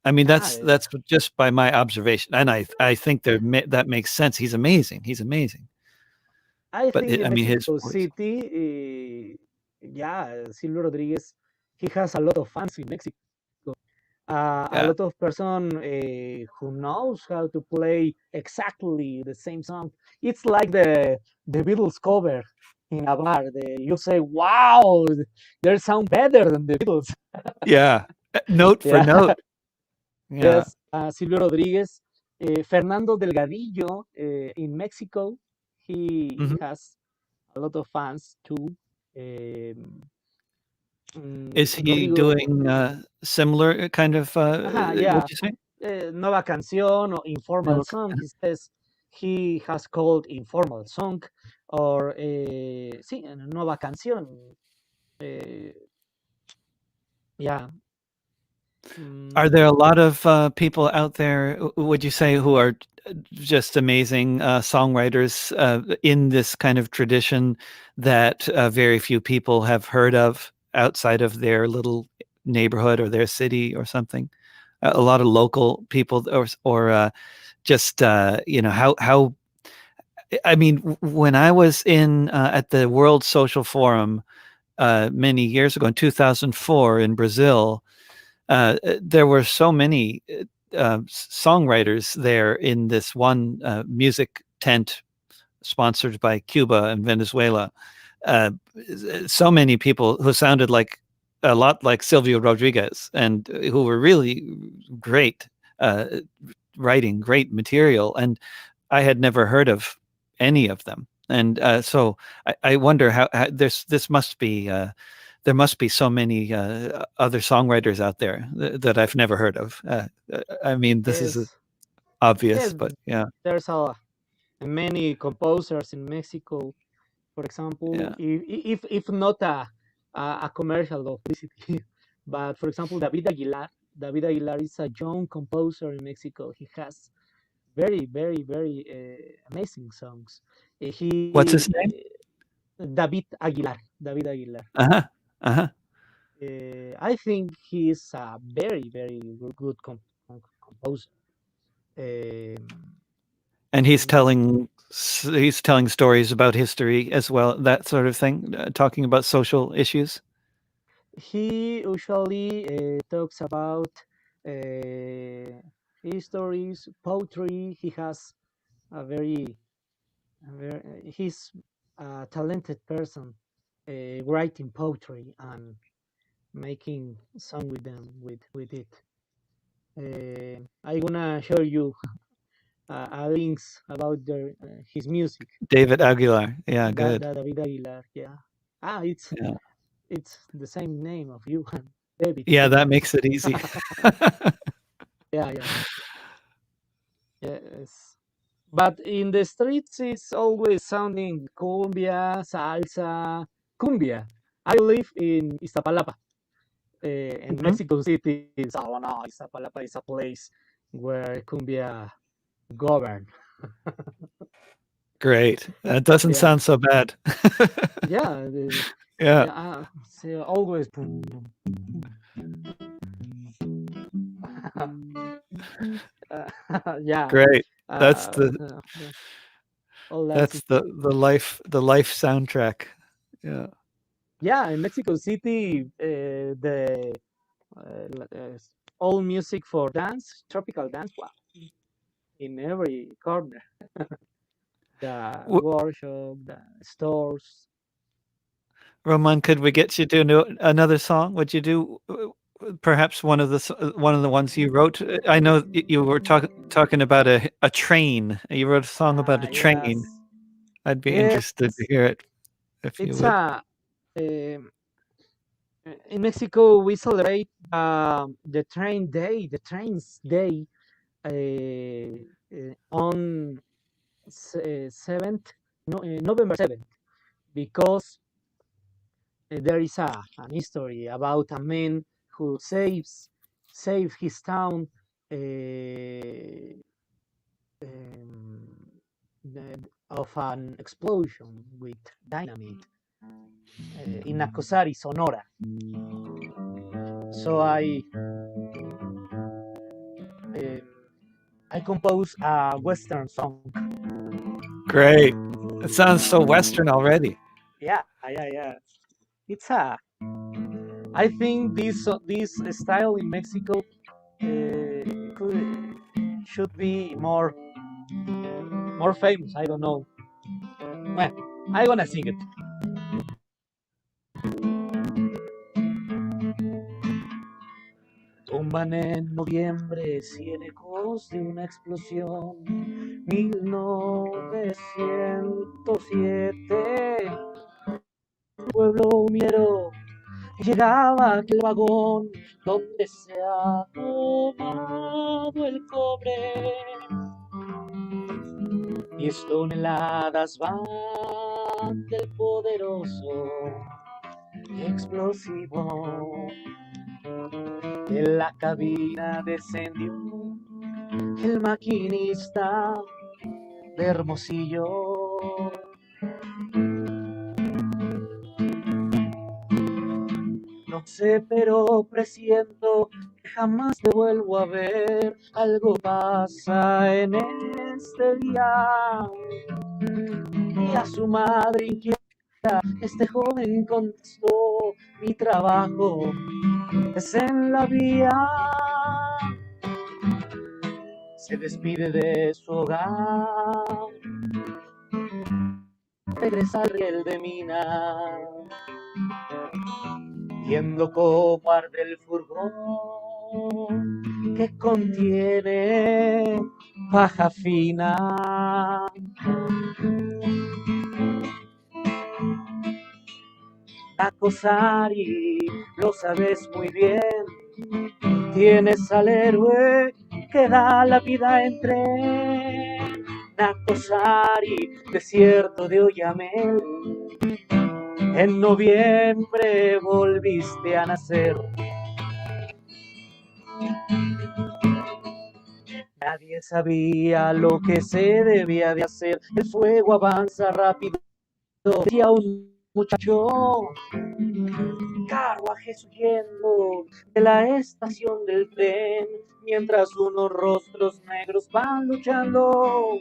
I mean, Ah, that's just by my observation, and I think that makes sense. He's amazing. He's amazing. I But think in I mean, his Mexico voice. City, yeah, Silvio Rodriguez, he has a lot of fans in Mexico. A Yeah, lot of person who knows how to play exactly the same song. It's like the Beatles cover in a bar. You say, "Wow, they sound better than the Beatles." yeah. Note for Yeah, note. Yeah. yes. Silvio Rodriguez, Fernando Delgadillo in Mexico. He Mhm. has a lot of fans too. Um, Is he Rodrigo, doing similar kind of? yeah, What'd you say? Nueva Canción or Informal No. Song. He says he has called Informal Song or sí, Nueva Canción. Uh, yeah. Are there a Mm, lot of people out there? Would you say who are just amazing songwriters in this kind of tradition that very few people have heard of outside of their little neighborhood or their city or something? A lot of local people, or just how I mean, when I was in at the World Social Forum many years ago in 2004 in Brazil, there were so many songwriters there in this one music tent sponsored by Cuba and Venezuela. Uh, so many people who sounded like a lot like Silvio Rodriguez and who were really great, uh, writing great material. And I had never heard of any of them. And so I wonder how this must be. There must be so many other songwriters out there that I've never heard of. I mean, this is yes, obvious, yes. but yeah, There's many composers in Mexico. For example, yeah. if not a commercial of publicity, but for example, David Aguilar. David Aguilar is a young composer in Mexico. He has very amazing songs. What's his name? David Aguilar. David Aguilar. Uh huh. Uh huh. I think he is a very good composer. Um, And mm, he's telling stories about history as well, that sort of thing, talking about social issues. he usually talks about uh, histories, poetry. He has he's a talented person writing poetry and making song with them with it. I wanna show you links about his music. David Aguilar. Yeah, good. That David Aguilar, yeah. Yeah. It's the same name of you, David. Yeah, that makes it easy. Yeah, yes. But in the streets, it's always sounding cumbia, salsa, cumbia. I live in Iztapalapa, and Mhm. Mexico City is, oh no, Iztapalapa is a place where cumbia govern. Great. That doesn't Yeah, sound so bad. yeah, Yeah, yeah. So always, yeah. great. That's Uh, the uh, all that. that's the life soundtrack. Yeah. Yeah, in Mexico City, the all music for dance, tropical dance, wow, in every corner. The W workshop, the stores. Roman, could we get you to do another song? Would you do perhaps one of the ones you wrote? I know you were talking about a train. You wrote a song about a train. Yes, I'd be interested to yes. hear it if you It's would. um, in Mexico we celebrate the train day, the trains day, on 7th, no, November 7th, because there is an history about a man who saved his town um, of an explosion with dynamite in Nacosari, Sonora. So uh, I composed a Western song. Great. It sounds so Western already. Yeah, yeah. It's a. I think this style in Mexico should be more famous. I don't know. Well, I'm gonna sing it. Tumban en noviembre 100 ecos de una explosión. 1907, pueblo minero, llegaba aquel vagón donde se ha tomado el cobre. 10 toneladas van del poderoso explosivo. En la cabina descendió el maquinista de Hermosillo. No sé, pero presiento que jamás te vuelvo a ver. Algo pasa en este día. Y a su madre inquieta, este joven contestó: mi trabajo es en la vía. Se despide de su hogar, regresa al riel de mina, viendo cómo arde el furgón que contiene paja fina. Nacosari, lo sabes muy bien, tienes al héroe que da la vida en tren. Nacosari, desierto de Oyamel, en noviembre volviste a nacer. Nadie sabía lo que se debía de hacer. El fuego avanza rápido, decía un muchacho. Carruajes huyendo de la estación del tren, mientras unos rostros negros van luchando.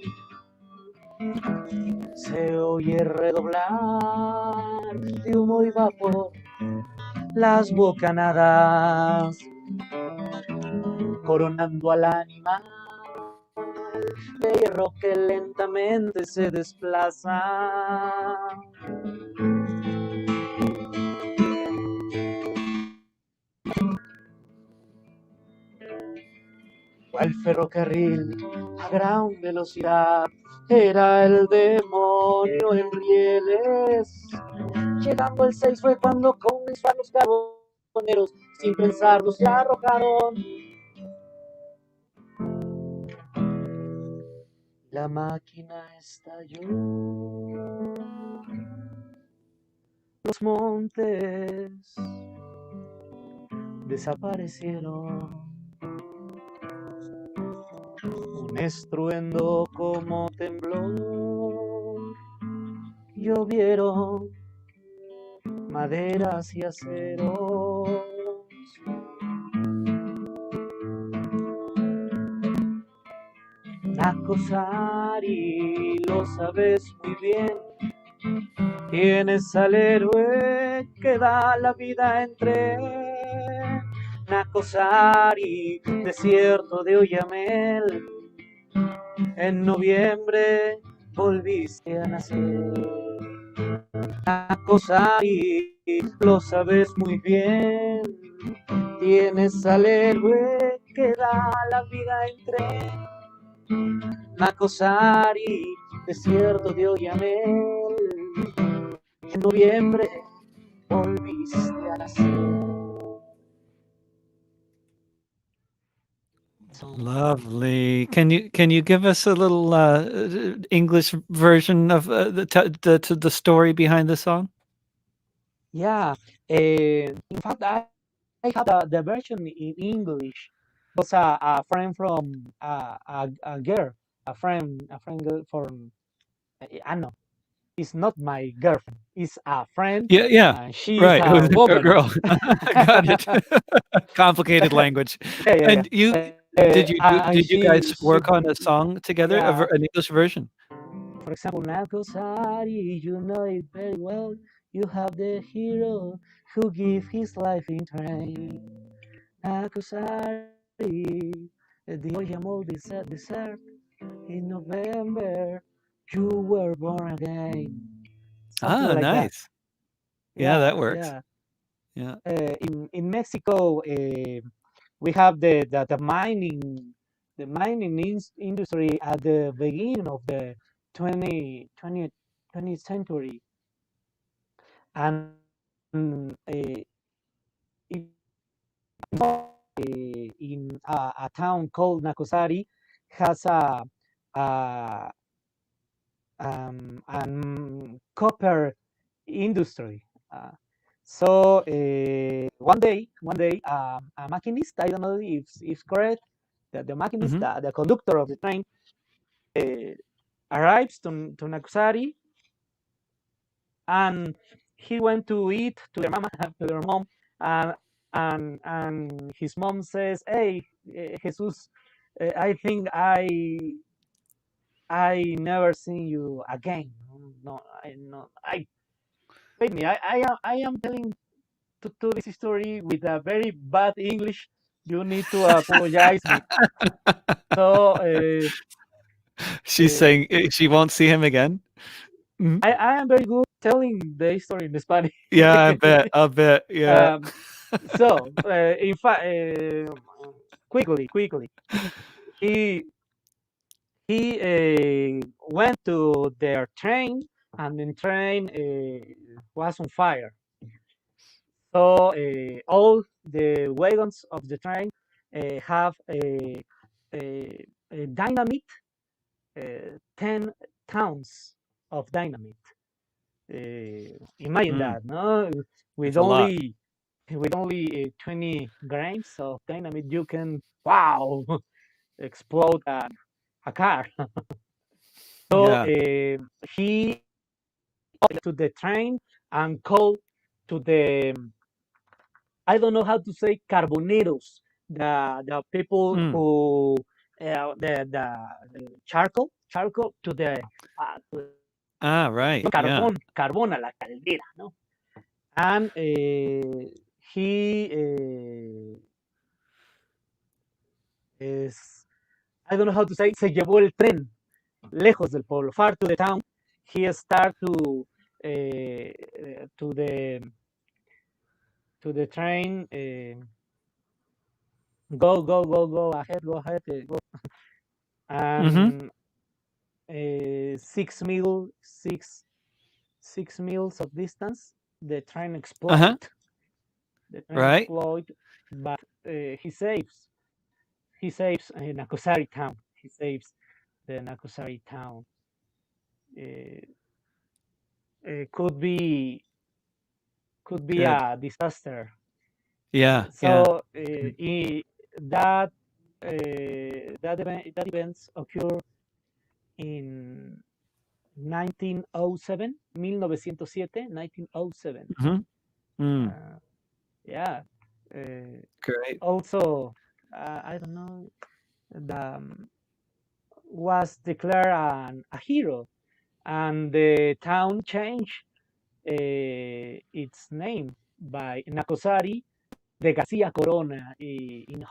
Se oye redoblar de humo y vapor las bocanadas, coronando al animal de hierro que lentamente se desplaza. El ferrocarril a gran velocidad era el demonio en rieles. Llegando el 6 fue cuando comenzó a los carboneros, sin pensarlo se arrojaron. La máquina estalló. Los montes desaparecieron. Un estruendo como temblor. Llovieron maderas y aceros. Nacosari, lo sabes muy bien, tienes al héroe que da la vida en tren. Nacosari, desierto de Oyamel, en noviembre volviste a nacer. Nacosari, lo sabes muy bien. Tienes al héroe que da la vida en tren. Nacosari, desierto de Oyamel. En noviembre volviste a nacer. Lovely. Can you give us a little English version of the story behind the song? Yeah, in fact, I have the version in English. Was a friend from a girl, a friend girl from I know it's not my girlfriend. It's a friend. Yeah, yeah. She is Right. It a was a woman. girl. Got it. Complicated language. Yeah, yeah, And yeah. did you guys She, work on a song together, yeah. an English version? For example, Nagosari, you know it very well. You have the hero who give his life in train. Nagosari, the Oyamol desert. In November, you were born again. Something Ah, like that. nice. Yeah, that Yeah, works. yeah. Yeah. In Mexico, we have the mining industry at the beginning of the 20, 20, 20th century, and it, in a town called Nacosari has a copper industry. So one day, a machinist, I don't know if correct, the machinist, Mhm. the conductor of the train, uh, arrives to Nakusari, and he went to eat to their mama, to their mom, and and his mom says, "Hey, Jesus, I think I never seen you again. No, I no, I wait me. I am telling to this story with a very bad English. You need to apologize me. So She's uh, saying she won't see him again? Mhm. I am very good telling the story in Spanish. Yeah, I bet, yeah. um, so in fact, quickly, he went to their train, and the train was on fire. So all the wagons of the train have a dynamite, 10 tons of dynamite. Imagine Mm, that, no? With that's a lot. only 20 grams of dynamite, you can wow explode a car. So Yeah. he to the train and called to the I don't know how to say carboneros, the people Mm. who the charcoal to Ah, right, yeah. carbón a la caldera, ¿no? And he is I don't know how to say se llevó el tren lejos del pueblo, far to the town. He start to the train. Go ahead, go. Mhm. And 6 miles of distance, the train Uh-huh. explode. The train Right. explode, but he saves Nakusari town. He saves the Nakusari town. Uh, could be Good. a disaster. Yeah, yeah. So Good. that that events occur in 1907, 1907. Mhm. Mm. Uh, yeah. Uh, Great. Also, I don't know, the, was declared a hero, and the town changed its name by Nacosari de Garcia Corona in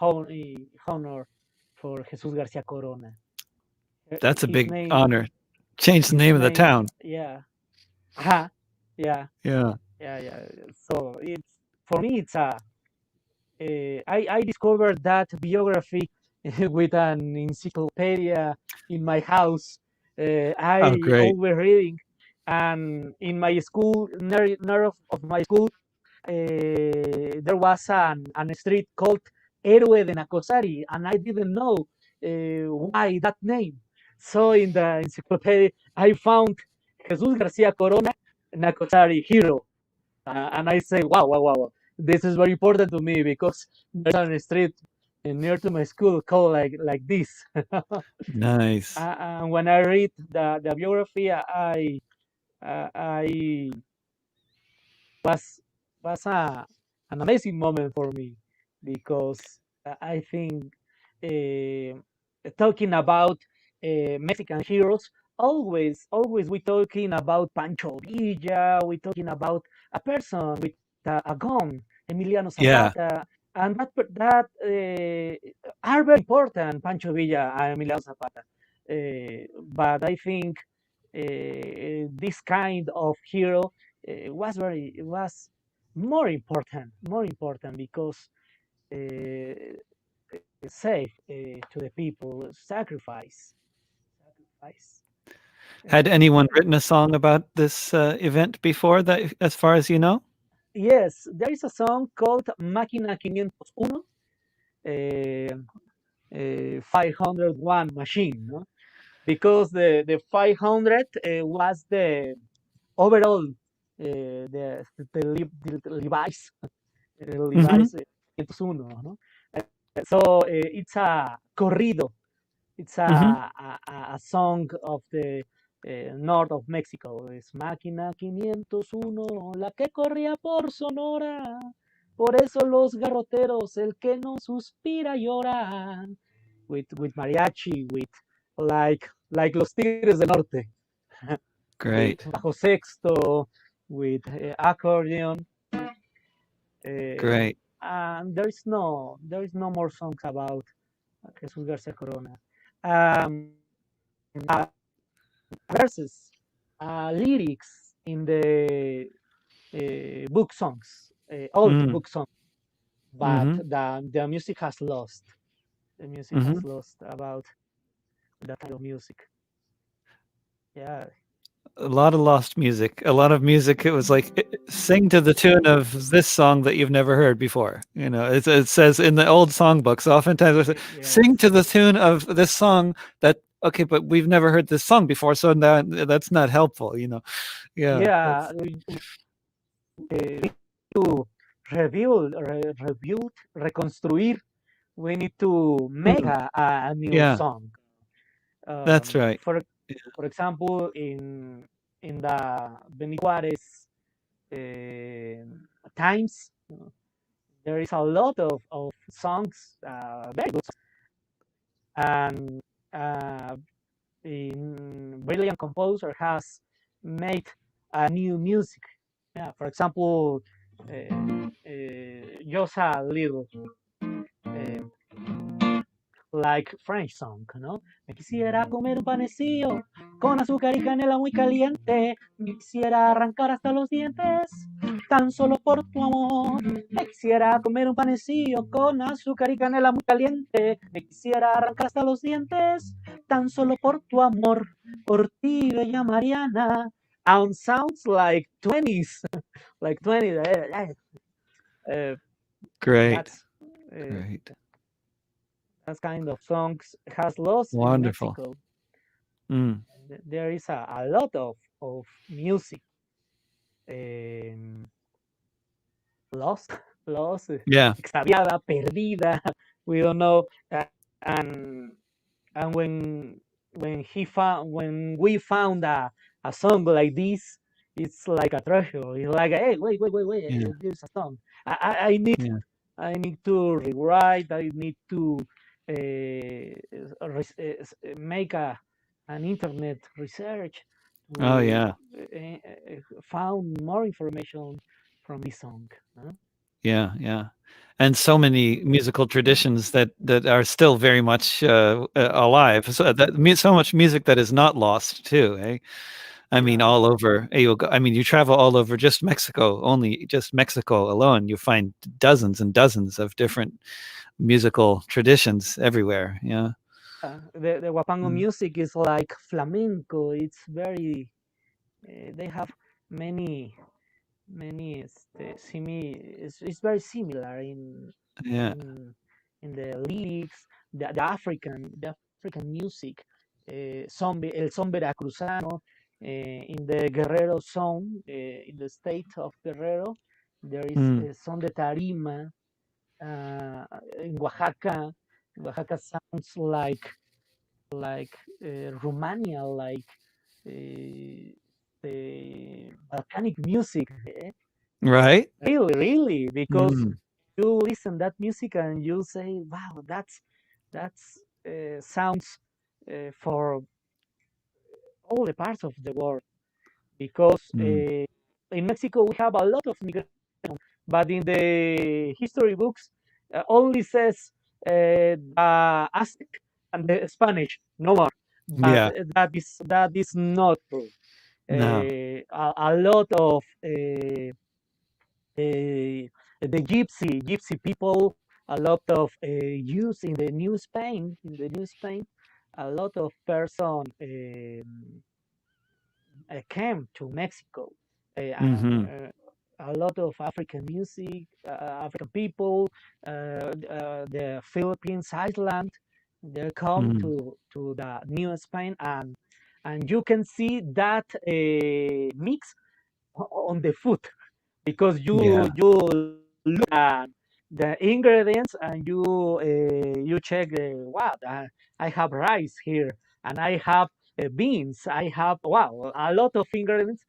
honor for Jesus Garcia Corona. That's a His big name, honor. Change the his name of the name, town. yeah. Uh-huh. Yeah, Yeah. yeah. So it's for me, it's a I discovered that biography with an encyclopedia in my house. Oh, I great. always reading, and in my school, near of my school, there was an street called Héroe de Nacosari, and I didn't know why that name. So in the encyclopedia, I found Jesus Garcia Corona Nacosari hero, and I say, wow, this is very important to me because there's a street near to my school called like this. Nice. And when I read the biography, I was an amazing moment for me because I think talking about Mexican heroes, always we talking about Pancho Villa, we talking about a person with a gun, Emiliano Yeah. Zapata, and that are very important, Pancho Villa and Emiliano Zapata. But I think this kind of hero was more important because save to the people, sacrifice. Had anyone Uh, written a song about this event before that, as far as you know? yes, there is a song called Máquina 501, 501 machine, no? Because the 500 was the overall the Levi's Hmm. Levi's 501, no? So it's a corrido. It's Hmm. a song of the north of Mexico. Es Máquina 501, la que corría por Sonora. Por eso los garroteros, el que no suspira llora. With mariachi, with like los Tigres del Norte, with Great. bajo sexto, with accordion. Uh, Great. and there is no more songs about Jesus Garcia Corona. Um, uh, Verses, lyrics in the book songs, old Mm. book songs, but Hmm. the music has lost. The music has Hmm. lost about that kind of music. Yeah, A lot of lost music. A lot of music. It was like sing to the tune of this song that you've never heard before. It says in the old songbooks. Oftentimes, it says, sing yes, to the tune of this song that. Okay, but we've never heard this song before, so that's not helpful. Yeah, yeah. that's To rebuild, reconstruir. We need to make mm, a new yeah, song. that's right. For example, in the Benito Juarez times, there is a lot of songs, very good songs, and uh, brilliant composer has made a new music. Yeah, for example, just a little uh, like French song, ¿no? Me quisiera comer un panecillo con azúcar y canela muy caliente. Me quisiera arrancar hasta los dientes, tan solo por tu amor. Me quisiera comer un panecillo con azúcar y canela muy caliente. Me quisiera arrancar hasta los dientes, tan solo por tu amor. Por ti, bella Mariana. And sounds like 20s, like 20. Uh, Great, that's uh, great, that kind of songs has lost in wonderful. Mexico. Mm. There is a lot of music um, lost, lost, Yeah, extraviada, perdida. We don't know. And and when we found a song like this, it's like a treasure. It's like, hey, wait, yeah, there's a song. I need yeah. to rewrite. I need to make an internet research Oh, to yeah, found more information from this song. Huh? yeah, yeah. And so many musical traditions that are still very much alive. So much music that is not lost too. Eh? I mean, Yeah. all over. You'll go, I mean, you travel all over just Mexico, only just Mexico alone. You find dozens and dozens of different musical traditions everywhere. Yeah. The Huapango Mm. music is like flamenco. It's very they have many many it's very similar Yeah. in in the lyrics, the African music, el son veracruzano, in the Guerrero zone, in the state of Guerrero, there is Mm. a son de tarima. Uh, in Oaxaca, Oaxaca sounds like Romania, like the volcanic music. Right. Really, really, because Mm. you listen that music and you say, "Wow, that's sounds for all the parts of the world." Because Mm. in Mexico we have a lot of migration, but in the history books only says the Aztec and the Spanish, no more. But Yeah. that is not true. No. A lot of the gypsy people, a lot of Jews in the New Spain, a lot of person came to Mexico. Hmm. A lot of African music, African people, the Philippines, Iceland, they come Mm. to the New Spain, and you can see that mix on the food because Yeah. you look at the ingredients and you check wow, I have rice here and I have beans, I have wow, a lot of ingredients.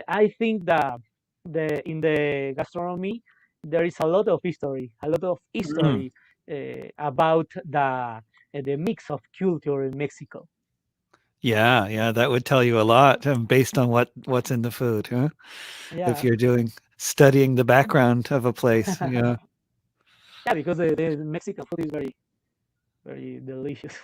I think that the in the gastronomy there is a lot of Mm. history about the mix of culture in Mexico. Yeah. Yeah. That would tell you a lot based on what's in the food, huh? If Yeah. you're doing studying the background of a place. Yeah. Yeah, because the Mexican food is very delicious.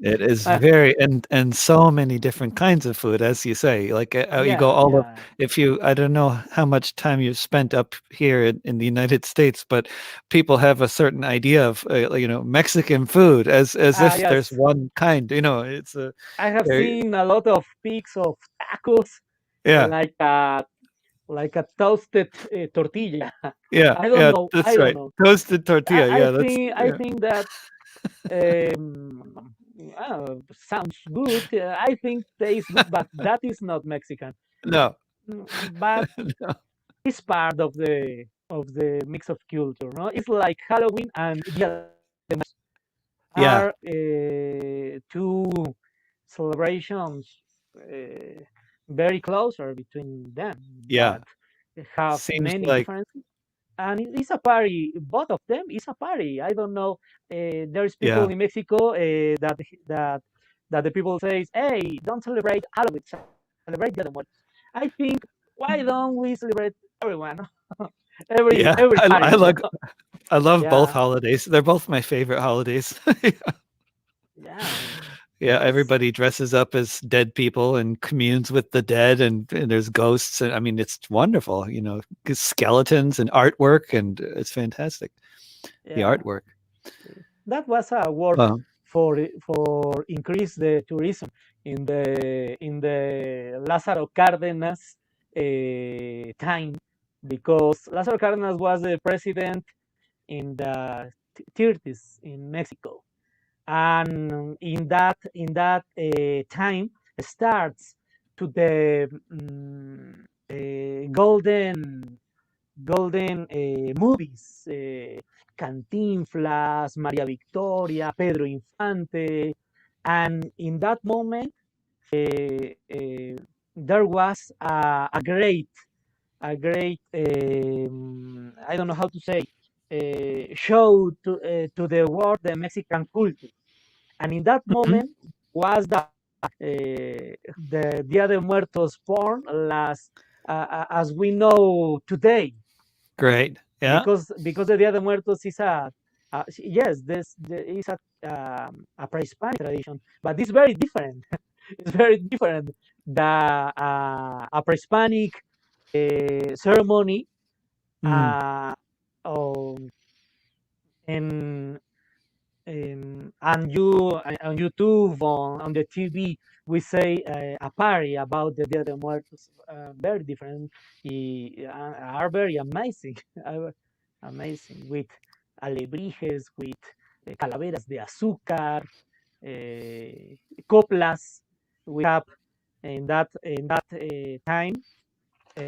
It is very and so many different kinds of food, as you say. Like you go Yeah, all of yeah. if you I don't know how much time you've spent up here in the United States, but people have a certain idea of Mexican food as Ah, if there's yes. one kind. It's a I have very seen a lot of pics of tacos, yeah like a toasted tortilla. yeah I don't yeah know. that's I don't right. know. Toasted tortilla. I Yeah, that's think I yeah think that sounds good. I think tastes good, but that is not Mexican. no But no it's part of the mix of culture. No, it's like Halloween and Dia de Muertos yeah are two celebrations very closer between them, yeah but have seems many like differences. And it is a party. Both of them is a party. I don't know. There's people yeah in Mexico that that the people says, "Hey, don't celebrate Halloween. Celebrate Dia de Muertos." I think why don't we celebrate everyone, yeah every I party? like I love both Yeah, holidays. They're both my favorite holidays. yeah. Yeah, It's everybody dresses up as dead people and communes with the dead, and there's ghosts, and I mean, it's wonderful, 'cause skeletons and artwork, and it's fantastic, the yeah. artwork. That was a work Well, for increase the tourism in the Lázaro Cárdenas time because Lázaro Cárdenas was the president in the 30s in Mexico, and in that time starts to the golden movies, Cantinflas, María Victoria, Pedro Infante, and in that moment there was a great I don't know how to say show to the world the Mexican culture, and in that mhm, moment was the Dia de Muertos born as we know today great. Yeah, because the Dia de Muertos is yes, this is a pre-Hispanic tradition, but it's very different. it's very different. The a pre-Hispanic ceremony Mm, um, in and you on YouTube on the TV we say a party about the Dia de Muertos, very different, are very amazing, amazing with alebrijes, with calaveras de azúcar, coplas. We have in that time. Uh,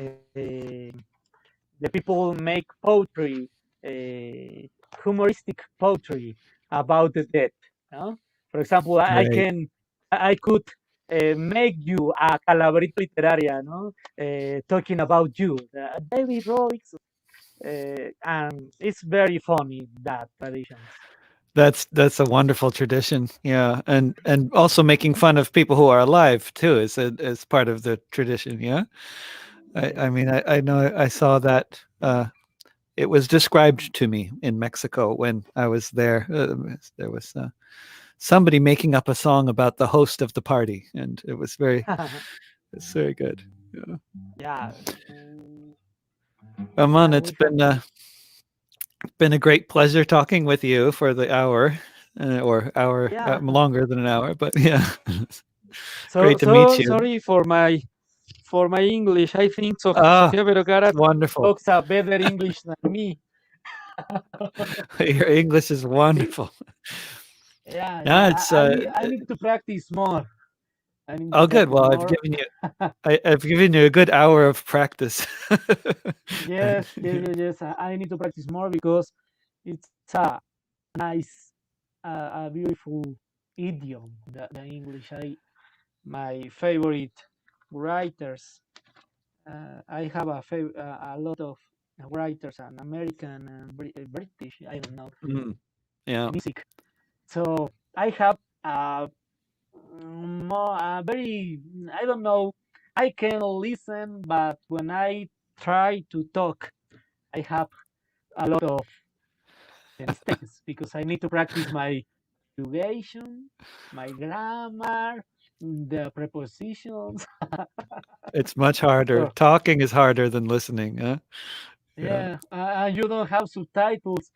the people make poetry, humoristic poetry about the death. No? For example, I right. can, I could make you a calaverita literaria, no? Talking about you, David Roix, and it's very funny that traditions. That's a wonderful tradition. Yeah, and also making fun of people who are alive too is part of the tradition. Yeah, I Yes. mean I know I saw that. It was described to me in Mexico when I was there. There was somebody making up a song about the host of the party, and it's very good. Yeah. Yeah. Ramon, And it's we have, been a great pleasure talking with you for the hour, or hour yeah. longer than an hour, but yeah, So great to meet you. sorry for my English. I think Ah, Sofia Vergara wonderful. talks a better English than me. Your English is wonderful. Yeah, Yeah, yeah. it's I need to practice more. I need to oh good. practice Well, more. I've given you a good hour of practice. Yes, yes, yes, yes. I need to practice more because it's a nice, a beautiful idiom. The English. My favorite writers. I have a lot of writers, and American and British. I don't know Mm, yeah. music. So I have more very, I don't know, I can listen, but when I try to talk I have a lot of mistakes because I need to practice my conjugation, my grammar, the prepositions. It's much harder. So Talking is harder than listening, huh? Yeah. yeah, you don't have subtitles.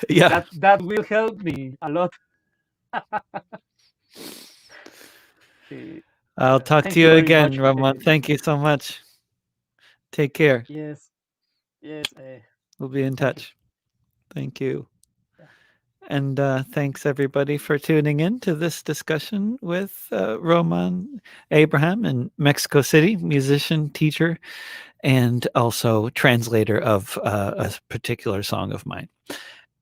Yeah. That will help me a lot. Uh, I'll talk Thank to you you very again, much, Ramon. Thank you so much. Take care. yes, yes, We'll be in thank you. touch. Thank you. Yeah. And thanks everybody for tuning in to this discussion with Roman Abraham in Mexico City, musician, teacher, and also translator of a particular song of mine.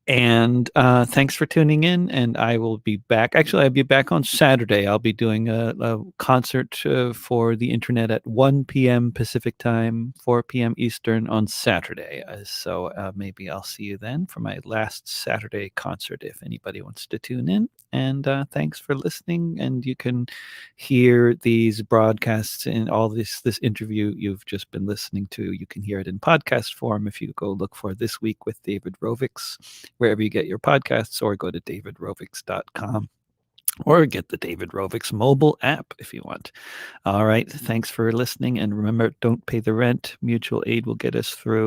And thanks for tuning in. And I will be back. Actually, I'll be back on Saturday. I'll be doing a concert for the internet at 1 p.m. Pacific time, 4 p.m. Eastern on Saturday. So maybe I'll see you then for my last Saturday concert if anybody wants to tune in. And thanks for listening. And you can hear these broadcasts and all this interview you've just been listening to. You can hear it in podcast form if you go look for This Week with David Rovics wherever you get your podcasts, or go to davidrovics.com or get the David Rovics mobile app if you want. All right. Thanks for listening. And remember, don't pay the rent. Mutual aid will get us through.